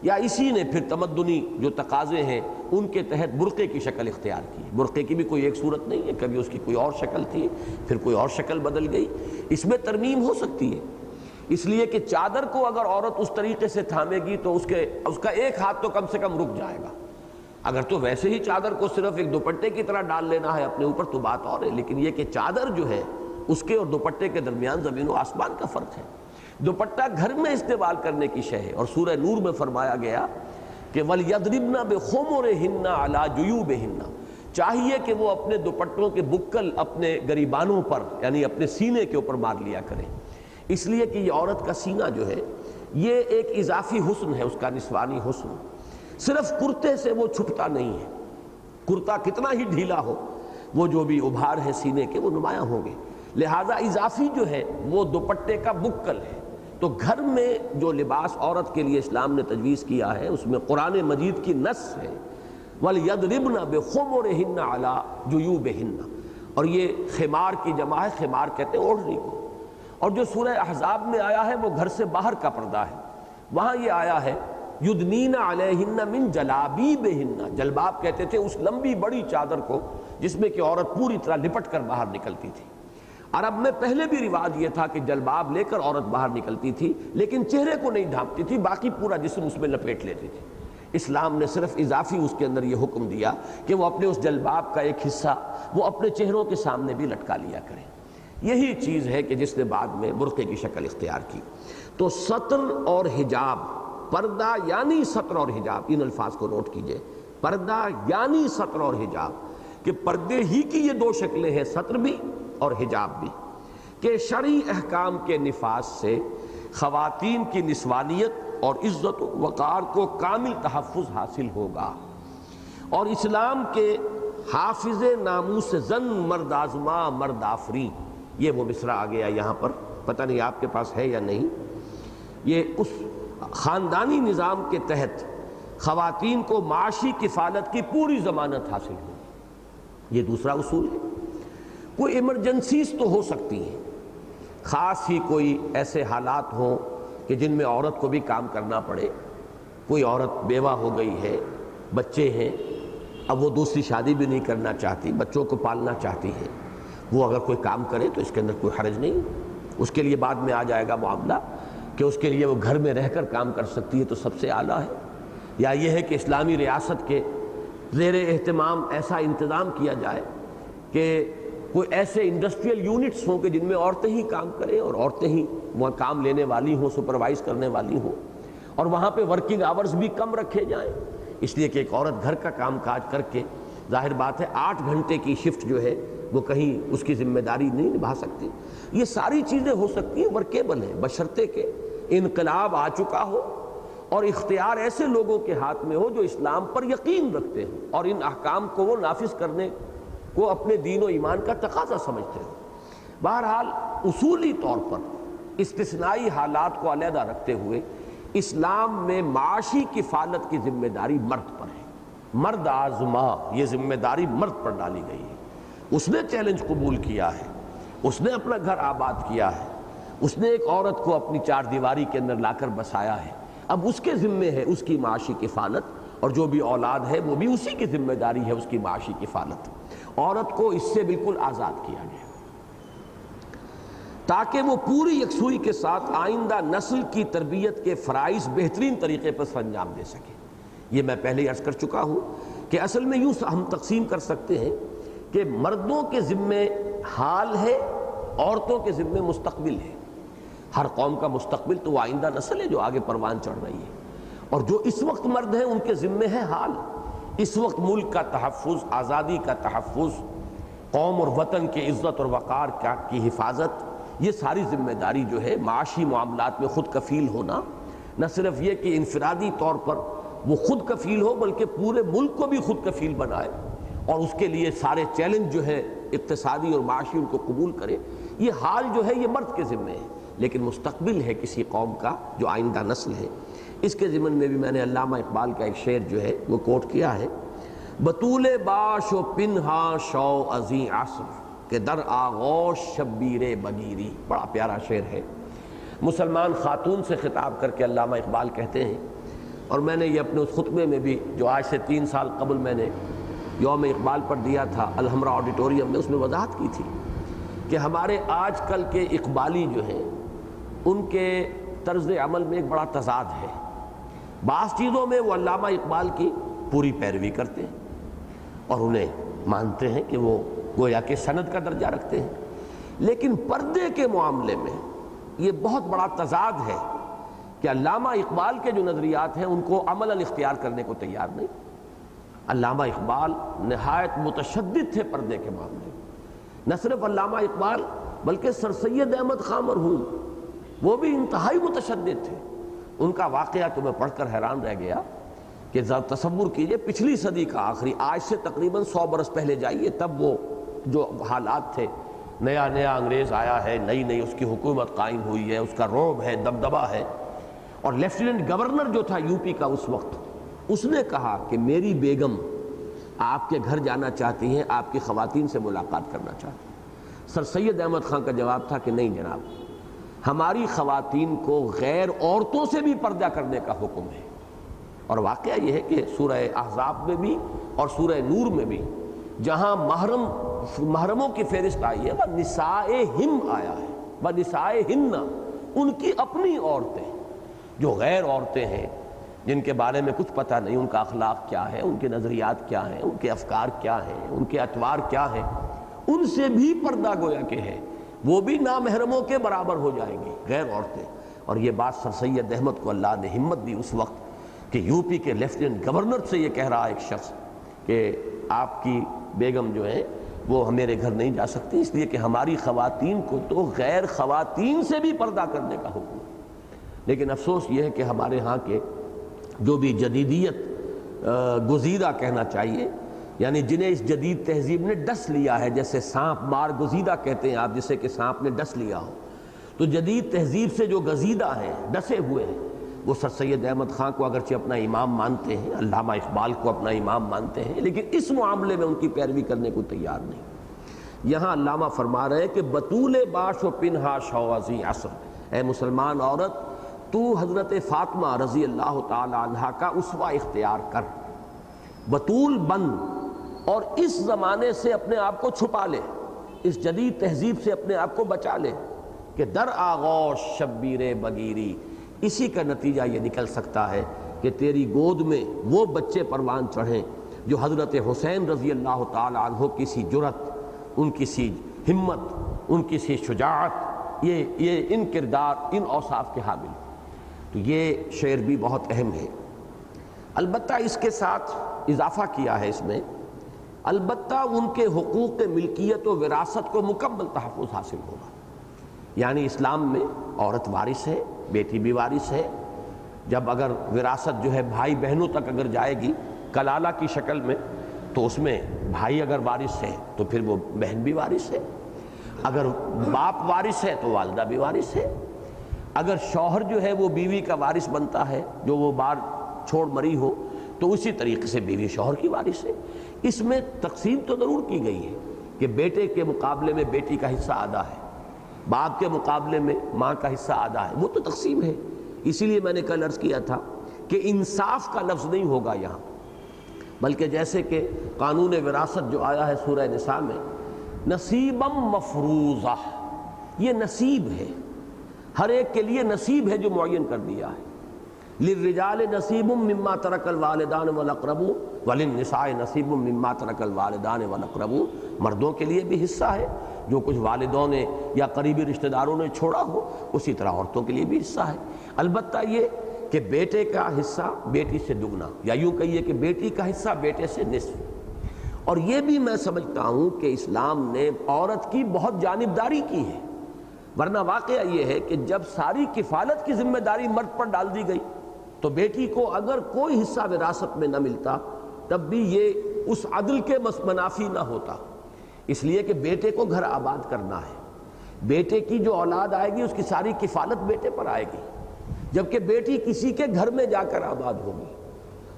یا اسی نے پھر تمدنی جو تقاضے ہیں ان کے تحت برقعے کی شکل اختیار کی۔ برقعے کی بھی کوئی ایک صورت نہیں ہے، کبھی اس کی کوئی اور شکل تھی، پھر کوئی اور شکل بدل گئی، اس میں ترمیم ہو سکتی ہے۔ اس لیے کہ چادر کو اگر عورت اس طریقے سے تھامے گی تو اس کا ایک ہاتھ تو کم سے کم رک جائے گا۔ اگر تو ویسے ہی چادر کو صرف ایک دوپٹے کی طرح ڈال لینا ہے اپنے اوپر تو بات اور ہے، لیکن یہ کہ چادر جو ہے اس کے اور دوپٹے کے درمیان زمین و آسمان کا فرق ہے۔ دوپٹہ گھر میں استعمال کرنے کی شے ہے، اور سورہ نور میں فرمایا گیا کہ وَلْيَضْرِبْنَ بِخُمُرِهِنَّ عَلَى جُيُوبِهِنَّ، چاہیے کہ وہ اپنے دوپٹوں کے بکل اپنے گریبانوں پر یعنی اپنے سینے کے اوپر مار لیا کریں، اس لیے کہ یہ عورت کا سینہ جو ہے یہ ایک اضافی حسن ہے، اس کا نسوانی حسن، صرف کرتے سے وہ چھپتا نہیں ہے۔ کرتا کتنا ہی ڈھیلا ہو، وہ جو بھی ابھار ہے سینے کے وہ نمایاں ہوں گے، لہٰذا اضافی جو ہے وہ دوپٹے کا بکل ہے۔ تو گھر میں جو لباس عورت کے لیے اسلام نے تجویز کیا ہے اس میں قرآن مجید کی نص ہے وَلْيَضْرِبْنَ بِخُمُرِهِنَّ عَلَى جُيُوبِهِنَّ، اور یہ خمار کی جمع ہے، خمار کہتے ہیں اوڑھنی کو۔ اور جو سورہ احزاب میں آیا ہے وہ گھر سے باہر کا پردہ ہے، وہاں یہ آیا ہے یُدْنِینَ عَلَيْهِنَّ مِن جَلَابِیبِهِنَّ، جلباب کہتے تھے اس لمبی بڑی چادر کو جس میں کہ عورت پوری طرح لپٹ کر باہر نکلتی تھی۔ عرب میں پہلے بھی رواج یہ تھا کہ جلباب لے کر عورت باہر نکلتی تھی، لیکن چہرے کو نہیں ڈھانپتی تھی، باقی پورا جسم اس میں لپیٹ لیتی تھی۔ اسلام نے صرف اضافی اس کے اندر یہ حکم دیا کہ وہ اپنے اس جلباب کا ایک حصہ وہ اپنے چہروں کے سامنے بھی لٹکا لیا کریں۔ یہی چیز ہے کہ جس نے بعد میں برقعے کی شکل اختیار کی۔ تو ستر اور حجاب، پردہ یعنی ستر اور حجاب، ان الفاظ کو نوٹ کیجئے، پردہ یعنی ستر اور حجاب، کہ پردے ہی کی یہ دو شکلیں ہیں، ستر بھی اور حجاب بھی، کہ شرعی احکام کے نفاذ سے خواتین کی نسوانیت اور عزت و وقار کو کامل تحفظ حاصل ہوگا، اور اسلام کے حافظ ناموس زن مرد آزما مرد آفری، یہ وہ مصرع آ گیا یہاں پر، پتہ نہیں آپ کے پاس ہے یا نہیں، یہ اس خاندانی نظام کے تحت خواتین کو معاشی کفالت کی پوری ضمانت حاصل ہوگی۔ یہ دوسرا اصول ہے۔ کوئی ایمرجنسیز تو ہو سکتی ہیں، خاص ہی کوئی ایسے حالات ہوں کہ جن میں عورت کو بھی کام کرنا پڑے، کوئی عورت بیوہ ہو گئی ہے، بچے ہیں، اب وہ دوسری شادی بھی نہیں کرنا چاہتی، بچوں کو پالنا چاہتی ہے، وہ اگر کوئی کام کرے تو اس کے اندر کوئی حرج نہیں، اس کے لیے بعد میں آ جائے گا معاملہ کہ اس کے لیے وہ گھر میں رہ کر کام کر سکتی ہے تو سب سے اعلیٰ ہے۔ یا یہ ہے کہ اسلامی ریاست کے زیر اہتمام ایسا انتظام کیا جائے کہ کوئی ایسے انڈسٹریل یونٹس ہوں کہ جن میں عورتیں ہی کام کریں اور عورتیں ہی وہاں کام لینے والی ہوں، سپروائز کرنے والی ہوں، اور وہاں پہ ورکنگ آورز بھی کم رکھے جائیں، اس لیے کہ ایک عورت گھر کا کام کاج کر کے ظاہر بات ہے 8 گھنٹے کی شفٹ جو ہے وہ کہیں اس کی ذمہ داری نہیں نبھا سکتی۔ یہ ساری چیزیں ہو سکتی ہیں، ورکیبل ہیں، بشرطے کہ انقلاب آ چکا ہو اور اختیار ایسے لوگوں کے ہاتھ میں ہو جو اسلام پر یقین رکھتے ہیں اور ان احکام کو وہ نافذ کرنے کو اپنے دین و ایمان کا تقاضا سمجھتے ہیں۔ بہرحال اصولی طور پر استثنائی حالات کو علیحدہ رکھتے ہوئے اسلام میں معاشی کفالت کی ذمہ داری مرد پر ہے۔ مرد آزما، یہ ذمہ داری مرد پر ڈالی گئی ہے۔ اس نے چیلنج قبول کیا ہے، اس نے اپنا گھر آباد کیا ہے، اس نے ایک عورت کو اپنی 4 دیواری کے اندر لا کر بسایا ہے، اب اس کے ذمے ہے اس کی معاشی کفالت، اور جو بھی اولاد ہے وہ بھی اسی کی ذمہ داری ہے اس کی معاشی کفالت۔ عورت کو اس سے بالکل آزاد کیا گیا تاکہ وہ پوری یکسوئی کے ساتھ آئندہ نسل کی تربیت کے فرائض بہترین طریقے پر سر انجام دے سکے۔ یہ میں پہلے ہی عرض کر چکا ہوں کہ اصل میں یوں ہم تقسیم کر سکتے ہیں کہ مردوں کے ذمے حال ہے، عورتوں کے ذمے مستقبل ہے۔ ہر قوم کا مستقبل تو وہ آئندہ نسل ہے جو آگے پروان چڑھ رہی ہے، اور جو اس وقت مرد ہیں ان کے ذمے ہے حال۔ اس وقت ملک کا تحفظ، آزادی کا تحفظ، قوم اور وطن کی عزت اور وقار کی حفاظت، یہ ساری ذمہ داری جو ہے معاشی معاملات میں خود کفیل ہونا، نہ صرف یہ کہ انفرادی طور پر وہ خود کفیل ہو بلکہ پورے ملک کو بھی خود کفیل بنائے اور اس کے لیے سارے چیلنج جو ہے اقتصادی اور معاشی ان کو قبول کرے۔ یہ حال جو ہے یہ مرد کے ذمے ہے، لیکن مستقبل ہے کسی قوم کا جو آئندہ نسل ہے۔ اس کے ضمن میں بھی میں نے علامہ اقبال کا ایک شعر جو ہے وہ کوٹ کیا ہے، بطول باش و پنہا شو ازیں عصر کہ در آغوش شبیر بگیری۔ بڑا پیارا شعر ہے، مسلمان خاتون سے خطاب کر کے علامہ اقبال کہتے ہیں، اور میں نے یہ اپنے اس خطبے میں بھی جو آج سے 3 سال قبل میں نے یوم اقبال پر دیا تھا الحمرا آڈیٹوریم میں، اس میں وضاحت کی تھی کہ ہمارے آج کل کے اقبالی جو ہیں ان کے طرز عمل میں ایک بڑا تضاد ہے۔ بعض چیزوں میں وہ علامہ اقبال کی پوری پیروی کرتے ہیں اور انہیں مانتے ہیں کہ وہ گویا کہ سند کا درجہ رکھتے ہیں، لیکن پردے کے معاملے میں یہ بہت بڑا تضاد ہے کہ علامہ اقبال کے جو نظریات ہیں ان کو عملاً اختیار کرنے کو تیار نہیں۔ علامہ اقبال نہایت متشدد تھے پردے کے معاملے میں۔ نہ صرف علامہ اقبال بلکہ سر سید احمد خاں مرحوم وہ بھی انتہائی متشدد تھے۔ ان کا واقعہ تو میں پڑھ کر حیران رہ گیا کہ تصور کیجئے پچھلی صدی کا آخری، آج سے تقریباً 100 برس پہلے جائیے، تب وہ جو حالات تھے، نیا انگریز آیا ہے، نئی اس کی حکومت قائم ہوئی ہے، اس کا رعب ہے، دبدبہ ہے، اور لیفٹیننٹ گورنر جو تھا یو پی کا اس وقت، اس نے کہا کہ میری بیگم آپ کے گھر جانا چاہتی ہیں، آپ کی خواتین سے ملاقات کرنا چاہتی ہیں۔ سر سید احمد خان کا جواب تھا کہ نہیں جناب، ہماری خواتین کو غیر عورتوں سے بھی پردہ کرنے کا حکم ہے۔ اور واقعہ یہ ہے کہ سورہ احزاب میں بھی اور سورہ نور میں بھی جہاں محرموں کی فہرست آئی ہے، وَنِسَائِهِمْ آیا ہے، وَنِسَائِهِنَّ، ان کی اپنی عورتیں جو غیر عورتیں ہیں، جن کے بارے میں کچھ پتہ نہیں، ان کا اخلاق کیا ہے، ان کے نظریات کیا ہیں، ان کے افکار کیا ہیں، ان کے اطوار کیا ہیں، ان سے بھی پردہ گویا کہ ہے، وہ بھی نامحرموں کے برابر ہو جائیں گی غیر عورتیں۔ اور یہ بات سر سید احمد کو اللہ نے ہمت دی اس وقت کہ یو پی کے لیفٹیننٹ گورنر سے یہ کہہ رہا ایک شخص کہ آپ کی بیگم جو ہے وہ میرے گھر نہیں جا سکتی، اس لیے کہ ہماری خواتین کو تو غیر خواتین سے بھی پردہ کرنے کا حکم ہے۔ لیکن افسوس یہ ہے کہ ہمارے ہاں کے جو بھی جدیدیت گزیدہ کہنا چاہیے، یعنی جنہیں اس جدید تہذیب نے ڈس لیا ہے، جیسے سانپ مار گزیدہ کہتے ہیں آپ، جسے کہ سانپ نے ڈس لیا ہو، تو جدید تہذیب سے جو گزیدہ ہیں، ڈسے ہوئے ہیں، وہ سر سید احمد خان کو اگرچہ اپنا امام مانتے ہیں، علامہ اقبال کو اپنا امام مانتے ہیں، لیکن اس معاملے میں ان کی پیروی کرنے کو تیار نہیں۔ یہاں علامہ فرما رہے کہ بطول باش و پنہا شوازی عصر، اے مسلمان عورت تو حضرت فاطمہ رضی اللہ تعالی عنہا کا اسوہ اختیار کر، بطول بن، اور اس زمانے سے اپنے آپ کو چھپا لے، اس جدید تہذیب سے اپنے آپ کو بچا لے کہ در آغوش شبیر بگیری، اسی کا نتیجہ یہ نکل سکتا ہے کہ تیری گود میں وہ بچے پروان چڑھیں جو حضرت حسین رضی اللہ تعالی عنہ کی سی جرت ان کی سی ہمت، ان کی سی شجاعت، یہ ان کردار، ان اوصاف کے حامل. تو یہ شعر بھی بہت اہم ہے. البتہ اس کے ساتھ اضافہ کیا ہے اس میں، البتہ ان کے حقوق ملکیت و وراثت کو مکمل تحفظ حاصل ہوگا. یعنی اسلام میں عورت وارث ہے، بیٹی بھی وارث ہے. جب اگر وراثت جو ہے بھائی بہنوں تک اگر جائے گی کلالہ کی شکل میں، تو اس میں بھائی اگر وارث ہے تو پھر وہ بہن بھی وارث ہے. اگر باپ وارث ہے تو والدہ بھی وارث ہے. اگر شوہر جو ہے وہ بیوی کا وارث بنتا ہے جو وہ بار چھوڑ مری ہو، تو اسی طریقے سے بیوی شوہر کی وارث ہے. اس میں تقسیم تو ضرور کی گئی ہے کہ بیٹے کے مقابلے میں بیٹی کا حصہ آدھا ہے، باپ کے مقابلے میں ماں کا حصہ آدھا ہے. وہ تو تقسیم ہے. اسی لیے میں نے کل عرض کیا تھا کہ انصاف کا لفظ نہیں ہوگا یہاں، بلکہ جیسے کہ قانون وراثت جو آیا ہے سورہ نساء میں، نصیبا مفروضہ، یہ نصیب ہے، ہر ایک کے لیے نصیب ہے جو معین کر دیا ہے. للرجال نصیب مما ترک الوالدان والاقربون وللنساء نصیب مما ترک الوالدان والاقربون. مردوں کے لیے بھی حصہ ہے جو کچھ والدوں نے یا قریبی رشتہ داروں نے چھوڑا ہو، اسی طرح عورتوں کے لیے بھی حصہ ہے. البتہ یہ کہ بیٹے کا حصہ بیٹی سے دگنا، یا یوں کہیے کہ بیٹی کا حصہ بیٹے سے نصف. اور یہ بھی میں سمجھتا ہوں کہ اسلام نے عورت کی بہت جانبداری کی ہے، ورنہ واقعہ یہ ہے کہ جب ساری کفالت کی ذمہ داری مرد پر ڈال دی گئی تو بیٹی کو اگر کوئی حصہ وراثت میں نہ ملتا تب بھی یہ اس عدل کے منافی نہ ہوتا. اس لیے کہ بیٹے کو گھر آباد کرنا ہے، بیٹے کی جو اولاد آئے گی اس کی ساری کفالت بیٹے پر آئے گی، جبکہ بیٹی کسی کے گھر میں جا کر آباد ہوگی،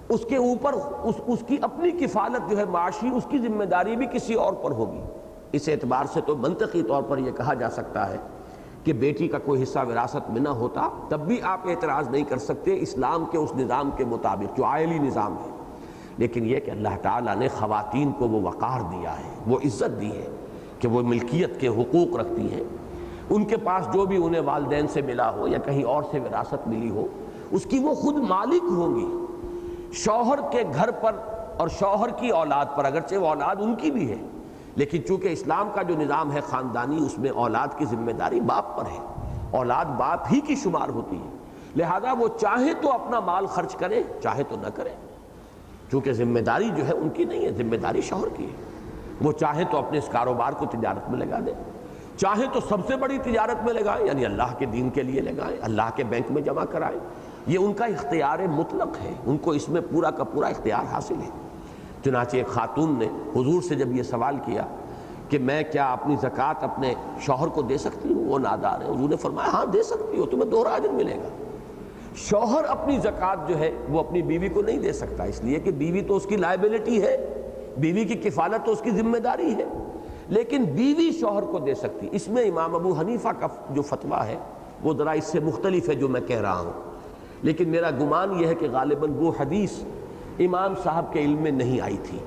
اس کے اوپر اس کی اپنی کفالت جو ہے معاشی، اس کی ذمہ داری بھی کسی اور پر ہوگی. اس اعتبار سے تو منطقی طور پر یہ کہا جا سکتا ہے کہ بیٹی کا کوئی حصہ وراثت میں نہ ہوتا تب بھی آپ اعتراض نہیں کر سکتے اسلام کے اس نظام کے مطابق جو عائلی نظام ہے. لیکن یہ کہ اللہ تعالیٰ نے خواتین کو وہ وقار دیا ہے، وہ عزت دی ہے کہ وہ ملکیت کے حقوق رکھتی ہیں. ان کے پاس جو بھی انہیں والدین سے ملا ہو یا کہیں اور سے وراثت ملی ہو، اس کی وہ خود مالک ہوں گی. شوہر کے گھر پر اور شوہر کی اولاد پر، اگرچہ وہ اولاد ان کی بھی ہے، لیکن چونکہ اسلام کا جو نظام ہے خاندانی، اس میں اولاد کی ذمہ داری باپ پر ہے، اولاد باپ ہی کی شمار ہوتی ہے. لہذا وہ چاہے تو اپنا مال خرچ کرے، چاہے تو نہ کرے، چونکہ ذمہ داری جو ہے ان کی نہیں ہے، ذمہ داری شوہر کی ہے. وہ چاہے تو اپنے اس کاروبار کو تجارت میں لگا دے، چاہے تو سب سے بڑی تجارت میں لگائیں، یعنی اللہ کے دین کے لیے لگائیں، اللہ کے بینک میں جمع کرائیں. یہ ان کا اختیار مطلق ہے، ان کو اس میں پورا کا پورا اختیار حاصل ہے. چنانچہ ایک خاتون نے حضور سے جب یہ سوال کیا کہ میں کیا اپنی زکوٰۃ اپنے شوہر کو دے سکتی ہوں، وہ نادار ہے، حضور نے فرمایا ہاں دے سکتی ہو، تمہیں دوہرا اجر ملے گا. شوہر اپنی زکوٰۃ جو ہے وہ اپنی بیوی کو نہیں دے سکتا، اس لیے کہ بیوی تو اس کی لائبلٹی ہے، بیوی کی کفالت تو اس کی ذمہ داری ہے، لیکن بیوی شوہر کو دے سکتی. اس میں امام ابو حنیفہ کا جو فتویٰ ہے وہ ذرا اس سے مختلف ہے جو میں کہہ رہا ہوں، لیکن میرا گمان یہ ہے کہ غالباً وہ حدیث امام صاحب کے علم میں نہیں آئی تھی.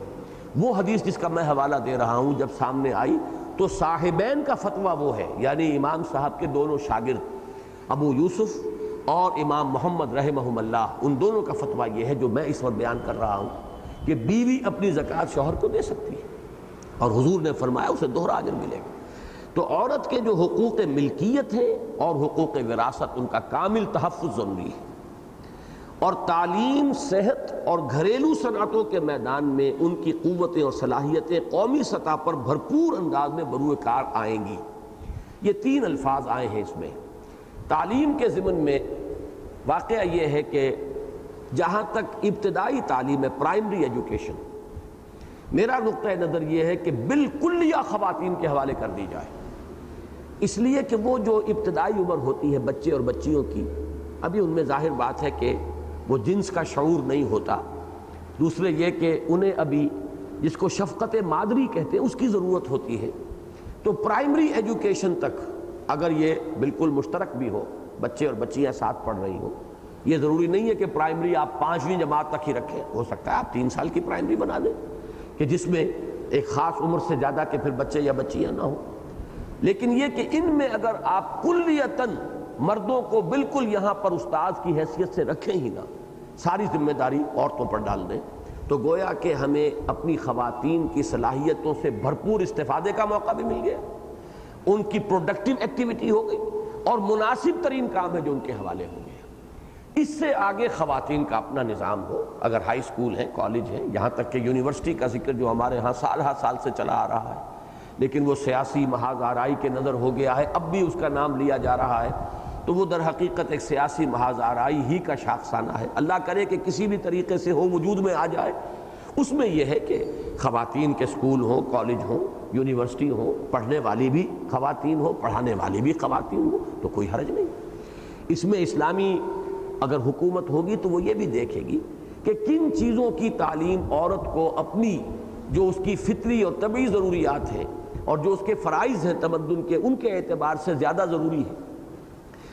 وہ حدیث جس کا میں حوالہ دے رہا ہوں جب سامنے آئی تو صاحبین کا فتویٰ وہ ہے، یعنی امام صاحب کے دونوں شاگرد ابو یوسف اور امام محمد رحمہم اللہ، ان دونوں کا فتویٰ یہ ہے جو میں اس وقت بیان کر رہا ہوں کہ بیوی اپنی زکوٰۃ شوہر کو دے سکتی ہے، اور حضور نے فرمایا اسے دوہرا اجر ملے گا. تو عورت کے جو حقوق ملکیت ہیں اور حقوق وراثت، ان کا کامل تحفظ ضروری ہے. اور تعلیم، صحت اور گھریلو صنعتوں کے میدان میں ان کی قوتیں اور صلاحیتیں قومی سطح پر بھرپور انداز میں بروئے کار آئیں گی. یہ تین الفاظ آئے ہیں اس میں. تعلیم کے ضمن میں واقعہ یہ ہے کہ جہاں تک ابتدائی تعلیم ہے، پرائمری ایجوکیشن، میرا نقطۂ نظر یہ ہے کہ بالکل یا خواتین کے حوالے کر دی جائے، اس لیے کہ وہ جو ابتدائی عمر ہوتی ہے بچے اور بچیوں کی، ابھی ان میں ظاہر بات ہے کہ وہ جنس کا شعور نہیں ہوتا. دوسرے یہ کہ انہیں ابھی جس کو شفقت مادری کہتے ہیں اس کی ضرورت ہوتی ہے. تو پرائمری ایجوکیشن تک اگر یہ بالکل مشترک بھی ہو، بچے اور بچیاں ساتھ پڑھ رہی ہوں، یہ ضروری نہیں ہے کہ پرائمری آپ 5ویں جماعت تک ہی رکھیں، ہو سکتا ہے آپ 3 سال کی پرائمری بنا دیں کہ جس میں ایک خاص عمر سے زیادہ کے پھر بچے یا بچیاں نہ ہوں. لیکن یہ کہ ان میں اگر آپ کلیتاً مردوں کو بالکل یہاں پر استاذ کی حیثیت سے رکھیں ہی نہ، ساری ذمہ داری عورتوں پر ڈال دیں، تو گویا کہ ہمیں اپنی خواتین کی صلاحیتوں سے بھرپور استفادے کا موقع بھی مل گیا، ان کی پروڈکٹیو ایکٹیویٹی ہو گئی، اور مناسب ترین کام ہے جو ان کے حوالے ہو گیا۔ اس سے آگے خواتین کا اپنا نظام ہو، اگر ہائی اسکول ہیں، کالج ہیں، یہاں تک کہ یونیورسٹی کا ذکر جو ہمارے ہاں سال ہر سال سے چلا آ رہا ہے، لیکن وہ سیاسی محاذ آرائی کے نظر ہو گیا ہے، اب بھی اس کا نام لیا جا رہا ہے، تو وہ در حقیقت ایک سیاسی محاذ آرائی ہی کا شاخسانہ ہے۔ اللہ کرے کہ کسی بھی طریقے سے ہو وجود میں آ جائے۔ اس میں یہ ہے کہ خواتین کے اسکول ہوں، کالج ہوں، یونیورسٹی ہوں، پڑھنے والی بھی خواتین ہوں، پڑھانے والی بھی خواتین ہوں، تو کوئی حرج نہیں۔ اس میں اسلامی اگر حکومت ہوگی تو وہ یہ بھی دیکھے گی کہ کن چیزوں کی تعلیم عورت کو اپنی جو اس کی فطری اور طبعی ضروریات ہیں اور جو اس کے فرائض ہیں تمدن کے، ان کے اعتبار سے زیادہ ضروری ہے۔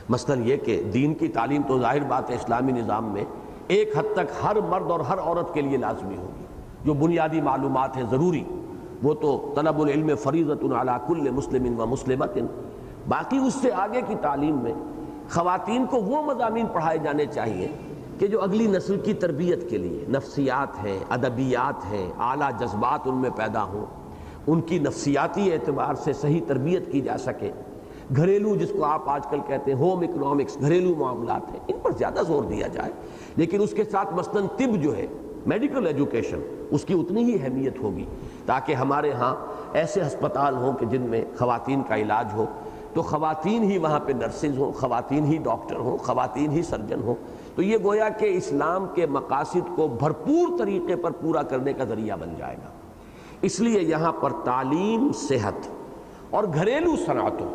مثلا یہ کہ دین کی تعلیم تو ظاہر بات ہے اسلامی نظام میں ایک حد تک ہر مرد اور ہر عورت کے لیے لازمی ہوگی۔ جو بنیادی معلومات ہیں ضروری، وہ تو طلب العلم فریضۃ علی کل مسلم و مسلمۃ۔ باقی اس سے آگے کی تعلیم میں خواتین کو وہ مضامین پڑھائے جانے چاہیے کہ جو اگلی نسل کی تربیت کے لیے، نفسیات ہیں، ادبیات ہیں، اعلیٰ جذبات ان میں پیدا ہوں، ان کی نفسیاتی اعتبار سے صحیح تربیت کی جا سکے۔ گھریلو، جس کو آپ آج کل کہتے ہیں ہوم اکنامکس، گھریلو معاملات ہیں، ان پر زیادہ زور دیا جائے، لیکن اس کے ساتھ مثلاً طب جو ہے، میڈیکل ایجوکیشن، اس کی اتنی ہی اہمیت ہوگی، تاکہ ہمارے ہاں ایسے ہسپتال ہوں کہ جن میں خواتین کا علاج ہو، تو خواتین ہی وہاں پہ نرسز ہوں، خواتین ہی ڈاکٹر ہوں، خواتین ہی سرجن ہوں۔ تو یہ گویا کہ اسلام کے مقاصد کو بھرپور طریقے پر پورا کرنے کا ذریعہ بن جائے گا۔ اس لیے یہاں پر تعلیم، صحت اور گھریلو صنعتوں،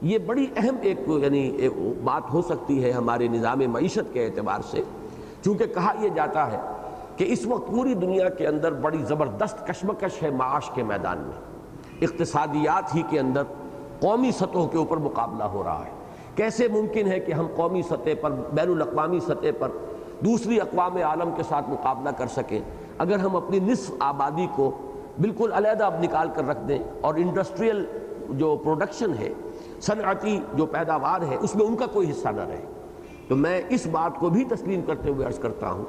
یہ بڑی اہم ایک بات ہو سکتی ہے ہمارے نظام معیشت کے اعتبار سے، چونکہ کہا یہ جاتا ہے کہ اس وقت پوری دنیا کے اندر بڑی زبردست کشمکش ہے معاش کے میدان میں۔ اقتصادیات ہی کے اندر قومی سطحوں کے اوپر مقابلہ ہو رہا ہے۔ کیسے ممکن ہے کہ ہم قومی سطح پر، بین الاقوامی سطح پر دوسری اقوام عالم کے ساتھ مقابلہ کر سکیں اگر ہم اپنی نصف آبادی کو بالکل علیحدہ اب نکال کر رکھ دیں، اور انڈسٹریل جو پروڈکشن ہے، صنعتی جو پیداوار ہے، اس میں ان کا کوئی حصہ نہ رہے۔ تو میں اس بات کو بھی تسلیم کرتے ہوئے عرض کرتا ہوں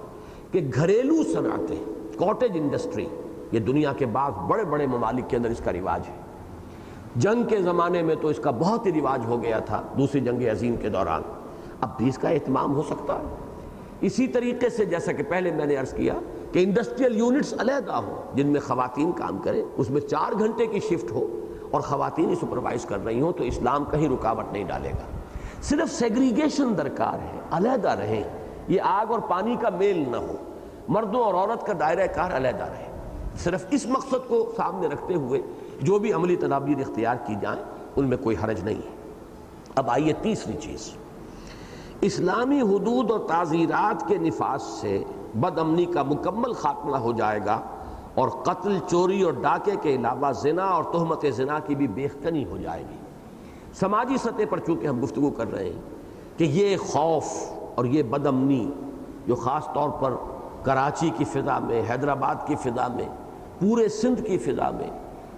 کہ گھریلو صنعتیں، کاٹیج انڈسٹری، یہ دنیا کے بعض بڑے بڑے ممالک کے اندر اس کا رواج ہے۔ جنگ کے زمانے میں تو اس کا بہت ہی رواج ہو گیا تھا، دوسری جنگ عظیم کے دوران، اب بھی اس کا اہتمام ہو سکتا ہے۔ اسی طریقے سے جیسا کہ پہلے میں نے عرض کیا کہ انڈسٹریل یونٹس علیحدہ ہوں جن میں خواتین کام کریں، اس میں 4 گھنٹے کی شفٹ ہو اور خواتین ہی سپروائز کر رہی ہوں، تو اسلام کہیں رکاوٹ نہیں ڈالے گا۔ صرف سیگریگیشن درکار ہے، علیحدہ رہیں، یہ آگ اور پانی کا میل نہ ہو، مردوں اور عورت کا دائرہ کار علیحدہ رہے۔ صرف اس مقصد کو سامنے رکھتے ہوئے جو بھی عملی تدابیر اختیار کی جائیں ان میں کوئی حرج نہیں ہے۔ اب آئیے تیسری چیز، اسلامی حدود اور تعزیرات کے نفاذ سے بد امنی کا مکمل خاتمہ ہو جائے گا، اور قتل، چوری اور ڈاکے کے علاوہ زنا اور تہمت زنا کی بھی بیختنی ہو جائے گی۔ سماجی سطح پر چونکہ ہم گفتگو کر رہے ہیں کہ یہ خوف اور یہ بد امنی جو خاص طور پر کراچی کی فضا میں، حیدرآباد کی فضا میں، پورے سندھ کی فضا میں،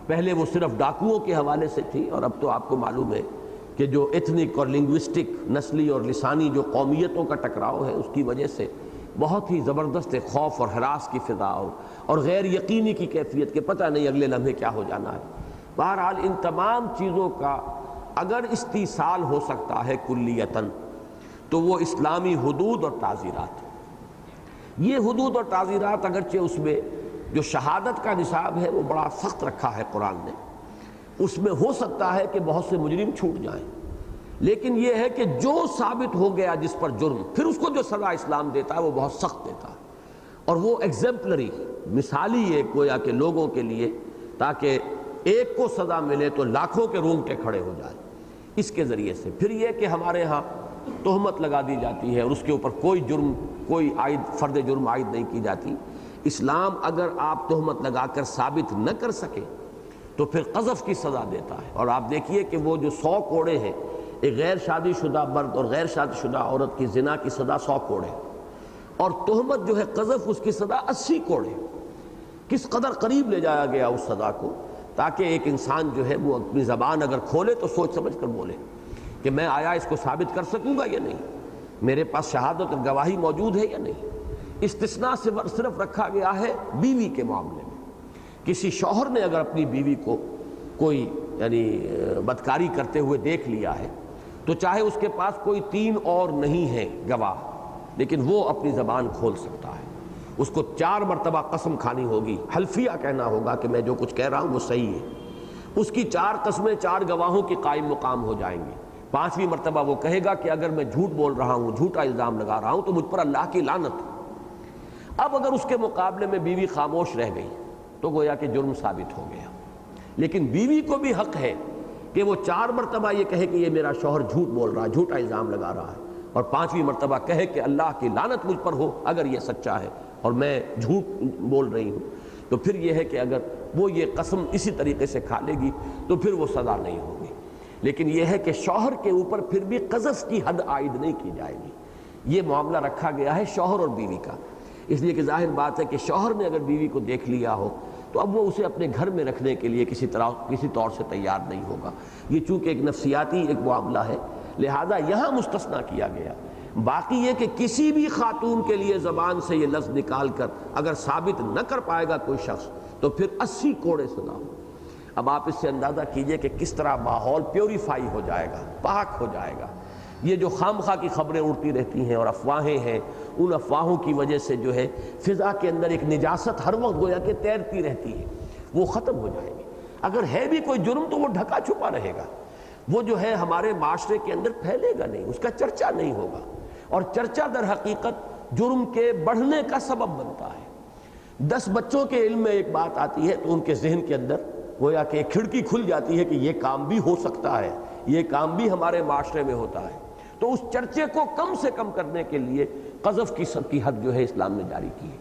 پہلے وہ صرف ڈاکوؤں کے حوالے سے تھی، اور اب تو آپ کو معلوم ہے کہ جو ایتھنک اور لنگوسٹک، نسلی اور لسانی جو قومیتوں کا ٹکراؤ ہے، اس کی وجہ سے بہت ہی زبردست خوف اور ہراس کی فضا اور غیر یقینی کی کیفیت کے پتہ نہیں اگلے لمحے کیا ہو جانا ہے۔ بہرحال ان تمام چیزوں کا اگر استیصال ہو سکتا ہے کلیتاً، تو وہ اسلامی حدود اور تعزیرات۔ یہ حدود اور تعزیرات اگرچہ اس میں جو شہادت کا نصاب ہے وہ بڑا سخت رکھا ہے قرآن نے، اس میں ہو سکتا ہے کہ بہت سے مجرم چھوٹ جائیں، لیکن یہ ہے کہ جو ثابت ہو گیا جس پر جرم، پھر اس کو جو سزا اسلام دیتا ہے وہ بہت سخت دیتا ہے، اور وہ ایگزمپلری، مثالی ایک گویا کہ لوگوں کے لیے، تاکہ ایک کو سزا ملے تو لاکھوں کے رونگٹے کھڑے ہو جائیں۔ اس کے ذریعے سے پھر یہ کہ ہمارے ہاں تہمت لگا دی جاتی ہے اور اس کے اوپر کوئی جرم، کوئی فرد جرم عائد نہیں کی جاتی۔ اسلام اگر آپ تہمت لگا کر ثابت نہ کر سکے تو پھر قذف کی سزا دیتا ہے، اور آپ دیکھیے کہ وہ جو 100 کوڑے ہیں، ایک غیر شادی شدہ مرد اور غیر شادی شدہ عورت کی زنا کی سزا 100 کوڑے، اور تہمت جو ہے قذف، اس کی سزا 80 کوڑے۔ کس قدر قریب لے جایا گیا اس سزا کو، تاکہ ایک انسان جو ہے وہ اپنی زبان اگر کھولے تو سوچ سمجھ کر بولے کہ میں آیا اس کو ثابت کر سکوں گا یا نہیں، میرے پاس شہادت اور گواہی موجود ہے یا نہیں۔ استثناء صرف رکھا گیا ہے بیوی کے معاملے میں۔ کسی شوہر نے اگر اپنی بیوی کو کوئی یعنی بدکاری کرتے ہوئے دیکھ لیا ہے تو چاہے اس کے پاس کوئی 3 اور نہیں ہے گواہ، لیکن وہ اپنی زبان کھول سکتا ہے۔ اس کو 4 مرتبہ قسم کھانی ہوگی، حلفیہ کہنا ہوگا کہ میں جو کچھ کہہ رہا ہوں وہ صحیح ہے۔ اس کی 4 قسمیں 4 گواہوں کی قائم مقام ہو جائیں گی۔ 5ویں مرتبہ وہ کہے گا کہ اگر میں جھوٹ بول رہا ہوں، جھوٹا الزام لگا رہا ہوں تو مجھ پر اللہ کی لعنت۔ اب اگر اس کے مقابلے میں بیوی خاموش رہ گئی تو گویا کہ جرم ثابت ہو گیا، لیکن بیوی کو بھی حق ہے کہ وہ 4 مرتبہ یہ کہے کہ یہ میرا شوہر جھوٹ بول رہا ہے، جھوٹا الزام لگا رہا ہے، اور 5ویں مرتبہ کہے کہ اللہ کی لعنت مجھ پر ہو اگر یہ سچا ہے اور میں جھوٹ بول رہی ہوں۔ تو پھر یہ ہے کہ اگر وہ یہ قسم اسی طریقے سے کھا لے گی تو پھر وہ سزا نہیں ہوگی۔ لیکن یہ ہے کہ شوہر کے اوپر پھر بھی قذف کی حد عائد نہیں کی جائے گی۔ یہ معاملہ رکھا گیا ہے شوہر اور بیوی کا، اس لیے کہ ظاہر بات ہے کہ شوہر نے اگر بیوی کو دیکھ لیا ہو تو اب وہ اسے اپنے گھر میں رکھنے کے لیے کسی طور سے تیار نہیں ہوگا۔ یہ چونکہ ایک نفسیاتی ایک معاملہ ہے، لہذا یہاں مستثنیٰ کیا گیا۔ باقی یہ کہ کسی بھی خاتون کے لیے زبان سے یہ لفظ نکال کر اگر ثابت نہ کر پائے گا کوئی شخص تو پھر 80 کوڑے سزا ہو۔ اب آپ اس سے اندازہ کیجئے کہ کس طرح ماحول پیوریفائی ہو جائے گا، پاک ہو جائے گا۔ یہ جو خام خواہ کی خبریں اڑتی رہتی ہیں اور افواہیں ہیں، ان افواہوں کی وجہ سے جو ہے فضا کے اندر ایک نجاست ہر وقت گویا کہ تیرتی رہتی ہے، وہ ختم ہو جائے گی۔ اگر ہے بھی کوئی جرم تو وہ ڈھکا چھپا رہے گا، وہ جو ہے ہمارے معاشرے کے اندر پھیلے گا نہیں، اس کا چرچا نہیں ہوگا، اور چرچا در حقیقت جرم کے بڑھنے کا سبب بنتا ہے۔ 10 بچوں کے علم میں ایک بات آتی ہے تو ان کے ذہن کے اندر گویا کہ ایک کھڑکی کھل جاتی ہے کہ یہ کام بھی ہو سکتا ہے، یہ کام بھی ہمارے معاشرے میں ہوتا ہے۔ تو اس چرچے کو کم سے کم کرنے کے لیے قذف کی حد جو ہے اسلام نے جاری کی ہے۔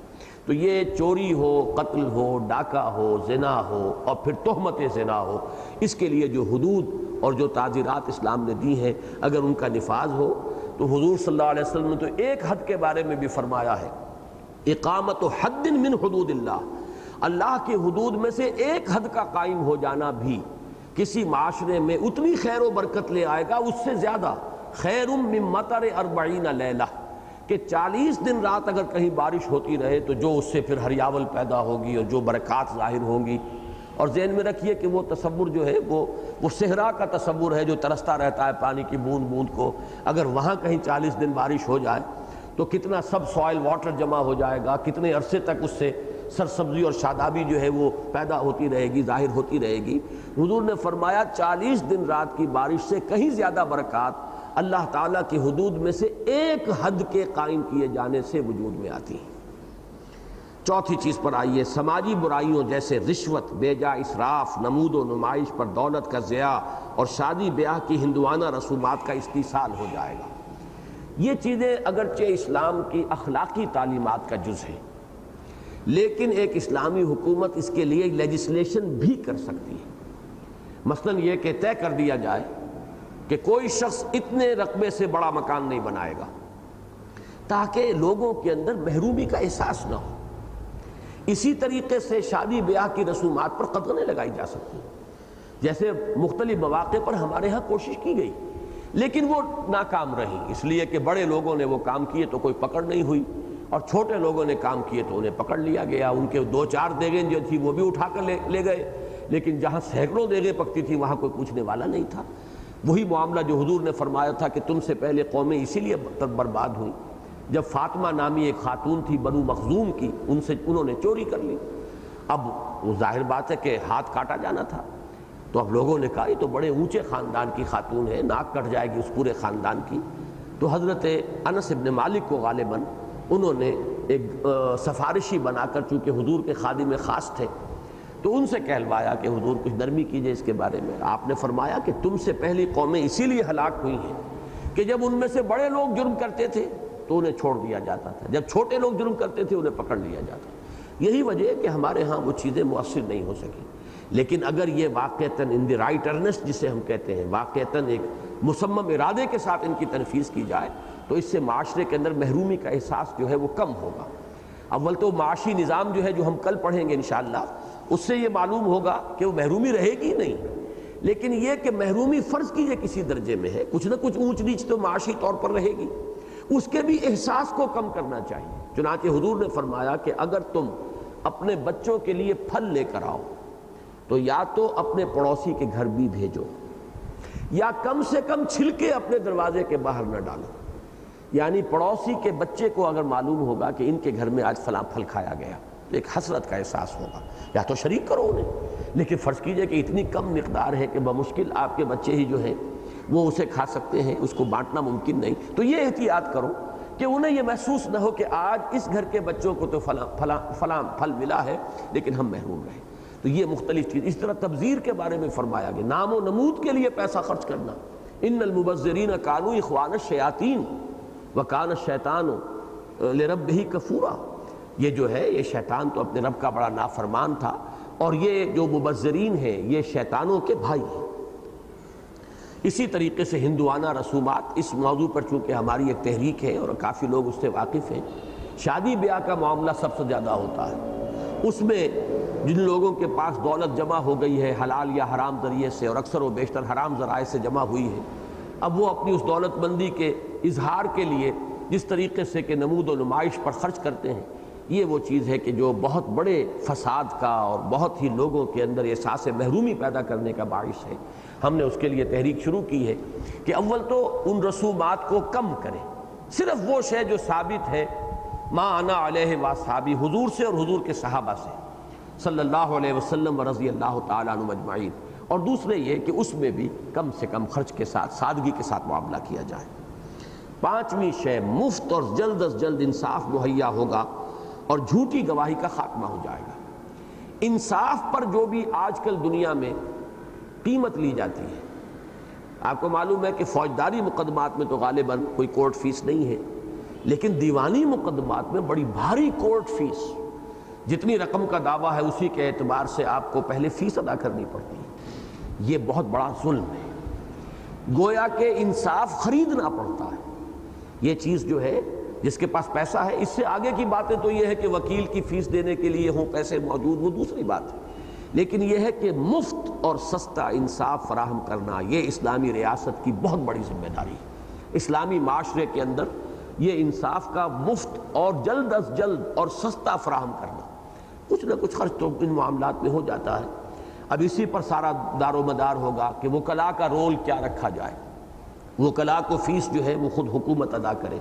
تو یہ چوری ہو، قتل ہو، ڈاکہ ہو، زنا ہو اور پھر تہمت زنا ہو، اس کے لیے جو حدود اور جو تعزیرات اسلام نے دی ہیں اگر ان کا نفاذ ہو تو حضور صلی اللہ علیہ وسلم نے تو ایک حد کے بارے میں بھی فرمایا ہے، اقامت حد من حدود اللہ، اللہ کی حدود میں سے ایک حد کا قائم ہو جانا بھی کسی معاشرے میں اتنی خیر و برکت لے آئے گا، اس سے زیادہ خیر من مطر 40 لیلہ، کہ 40 دن رات اگر کہیں بارش ہوتی رہے تو جو اس سے پھر ہریاول پیدا ہوگی اور جو برکات ظاہر ہوں گی۔ اور ذہن میں رکھیے کہ وہ تصور جو ہے وہ صحرا کا تصور ہے جو ترستا رہتا ہے پانی کی بوند بوند کو، اگر وہاں کہیں 40 دن بارش ہو جائے تو کتنا سب سوائل واٹر جمع ہو جائے گا، کتنے عرصے تک اس سے سرسبزی اور شادابی جو ہے وہ پیدا ہوتی رہے گی، ظاہر ہوتی رہے گی۔ حضور نے فرمایا 40 دن رات کی بارش سے کہیں زیادہ برکات اللہ تعالیٰ کی حدود میں سے ایک حد کے قائم کیے جانے سے وجود میں آتی ہیں۔ چوتھی چیز پر آئیے، سماجی برائیوں جیسے رشوت، بے جا اسراف، نمود و نمائش پر دولت کا ضیاع اور شادی بیاہ کی ہندوانہ رسومات کا استیصال ہو جائے گا۔ یہ چیزیں اگرچہ اسلام کی اخلاقی تعلیمات کا جز ہیں، لیکن ایک اسلامی حکومت اس کے لیے لیجسلیشن بھی کر سکتی ہے۔ مثلاً یہ کہ طے کر دیا جائے کہ کوئی شخص اتنے رقبے سے بڑا مکان نہیں بنائے گا تاکہ لوگوں کے اندر محرومی کا احساس نہ ہو۔ اسی طریقے سے شادی بیاہ کی رسومات پر قدغنیں لگائی جا سکتی ہیں، جیسے مختلف مواقع پر ہمارے ہاں کوشش کی گئی لیکن وہ ناکام رہی، اس لیے کہ بڑے لوگوں نے وہ کام کیے تو کوئی پکڑ نہیں ہوئی، اور چھوٹے لوگوں نے کام کیے تو انہیں پکڑ لیا گیا، ان کے 2-4 دیگیں جو تھی وہ بھی اٹھا کر لے گئے، لیکن جہاں سینکڑوں دیگیں پکتی تھی وہاں کوئی پوچھنے والا نہیں تھا۔ وہی معاملہ جو حضور نے فرمایا تھا کہ تم سے پہلے قومیں اسی لیے برباد ہوئیں، جب فاطمہ نامی ایک خاتون تھی بنو مخزوم کی، انہوں نے چوری کر لی۔ اب وہ ظاہر بات ہے کہ ہاتھ کاٹا جانا تھا، تو اب لوگوں نے کہا یہ تو بڑے اونچے خاندان کی خاتون ہے، ناک کٹ جائے گی اس پورے خاندان کی۔ تو حضرت انس ابن مالک کو غالباً انہوں نے ایک سفارشی بنا کر، چونکہ حضور کے خادم خاص تھے، تو ان سے کہلوایا کہ حضور کچھ نرمی کیجئے اس کے بارے میں۔ آپ نے فرمایا کہ تم سے پہلی قومیں اسی لیے ہلاک ہوئی ہیں کہ جب ان میں سے بڑے لوگ جرم کرتے تھے تو انہیں چھوڑ دیا جاتا تھا، جب چھوٹے لوگ جرم کرتے تھے انہیں پکڑ لیا جاتا۔ یہی وجہ ہے کہ ہمارے ہاں وہ چیزیں مؤثر نہیں ہو سکی۔ لیکن اگر یہ واقعتاً ان دی رائٹ ارنسٹ جسے ہم کہتے ہیں، واقعتاً ایک مصمم ارادے کے ساتھ ان کی تنفیذ کی جائے تو اس سے معاشرے کے اندر محرومی کا احساس جو ہے وہ کم ہوگا۔ اول تو معاشی نظام جو ہے جو ہم کل پڑھیں گے انشاءاللہ، اس سے یہ معلوم ہوگا کہ وہ محرومی رہے گی نہیں، لیکن یہ کہ محرومی فرض کیجئے کسی درجے میں ہے، کچھ نہ کچھ اونچ نیچ تو معاشی طور پر رہے گی، اس کے بھی احساس کو کم کرنا چاہیے۔ چنانچہ حضور نے فرمایا کہ اگر تم اپنے بچوں کے لیے پھل لے کر آؤ تو یا تو اپنے پڑوسی کے گھر بھی بھیجو، یا کم سے کم چھلکے اپنے دروازے کے باہر نہ ڈالو۔ یعنی پڑوسی کے بچے کو اگر معلوم ہوگا کہ ان کے گھر میں آج فلاں پھل کھایا گیا، ایک حسرت کا احساس ہوگا، یا تو شریک کرو انہیں۔ لیکن فرض کیجئے کہ اتنی کم مقدار ہے کہ بمشکل آپ کے بچے ہی جو ہیں وہ اسے کھا سکتے ہیں، اس کو بانٹنا ممکن نہیں، تو یہ احتیاط کرو کہ انہیں یہ محسوس نہ ہو کہ آج اس گھر کے بچوں کو تو فلاں پھل ملا ہے لیکن ہم محروم رہے۔ تو یہ مختلف چیز۔ اس طرح تبذیر کے بارے میں فرمایا گیا، نام و نمود کے لیے پیسہ خرچ کرنا۔ ان المبذرین کانوا اخوان الشیاطین وکان الشیطان لربہ کفورا۔ یہ جو ہے یہ شیطان تو اپنے رب کا بڑا نافرمان تھا، اور یہ جو مبذرین ہیں یہ شیطانوں کے بھائی ہیں۔ اسی طریقے سے ہندوانہ رسومات، اس موضوع پر چونکہ ہماری ایک تحریک ہے اور کافی لوگ اس سے واقف ہیں، شادی بیاہ کا معاملہ سب سے زیادہ ہوتا ہے۔ اس میں جن لوگوں کے پاس دولت جمع ہو گئی ہے حلال یا حرام ذریعے سے، اور اکثر و بیشتر حرام ذرائع سے جمع ہوئی ہے، اب وہ اپنی اس دولت مندی کے اظہار کے لیے جس طریقے سے کہ نمود و نمائش پر خرچ کرتے ہیں، یہ وہ چیز ہے کہ جو بہت بڑے فساد کا اور بہت ہی لوگوں کے اندر احساس محرومی پیدا کرنے کا باعث ہے۔ ہم نے اس کے لیے تحریک شروع کی ہے کہ اول تو ان رسومات کو کم کریں، صرف وہ شے جو ثابت ہے ما انا علیہ واصحابی، حضور سے اور حضور کے صحابہ سے صلی اللہ علیہ وسلم و رضی اللہ تعالیٰ عنہم اجمعین، اور دوسرے یہ کہ اس میں بھی کم سے کم خرچ کے ساتھ سادگی کے ساتھ معاملہ کیا جائے۔ پانچویں شے، مفت اور جلد از جلد انصاف مہیا ہوگا اور جھوٹی گواہی کا خاتمہ ہو جائے گا۔ انصاف پر جو بھی آج کل دنیا میں قیمت لی جاتی ہے، آپ کو معلوم ہے کہ فوجداری مقدمات میں تو غالباً کوئی کورٹ فیس نہیں ہے، لیکن دیوانی مقدمات میں بڑی بھاری کورٹ فیس، جتنی رقم کا دعویٰ ہے اسی کے اعتبار سے آپ کو پہلے فیس ادا کرنی پڑتی ہے۔ یہ بہت بڑا ظلم ہے، گویا کہ انصاف خریدنا پڑتا ہے۔ یہ چیز جو ہے جس کے پاس پیسہ ہے، اس سے آگے کی باتیں تو یہ ہے کہ وکیل کی فیس دینے کے لیے ہوں پیسے موجود، وہ دوسری بات ہے، لیکن یہ ہے کہ مفت اور سستا انصاف فراہم کرنا یہ اسلامی ریاست کی بہت بڑی ذمہ داری ہے۔ اسلامی معاشرے کے اندر یہ انصاف کا مفت اور جلد از جلد اور سستا فراہم کرنا، کچھ نہ کچھ خرچ تو ان معاملات میں ہو جاتا ہے۔ اب اسی پر سارا دار و مدار ہوگا کہ وکلاء کا رول کیا رکھا جائے، وکلاء کو فیس جو ہے وہ خود حکومت ادا کرے،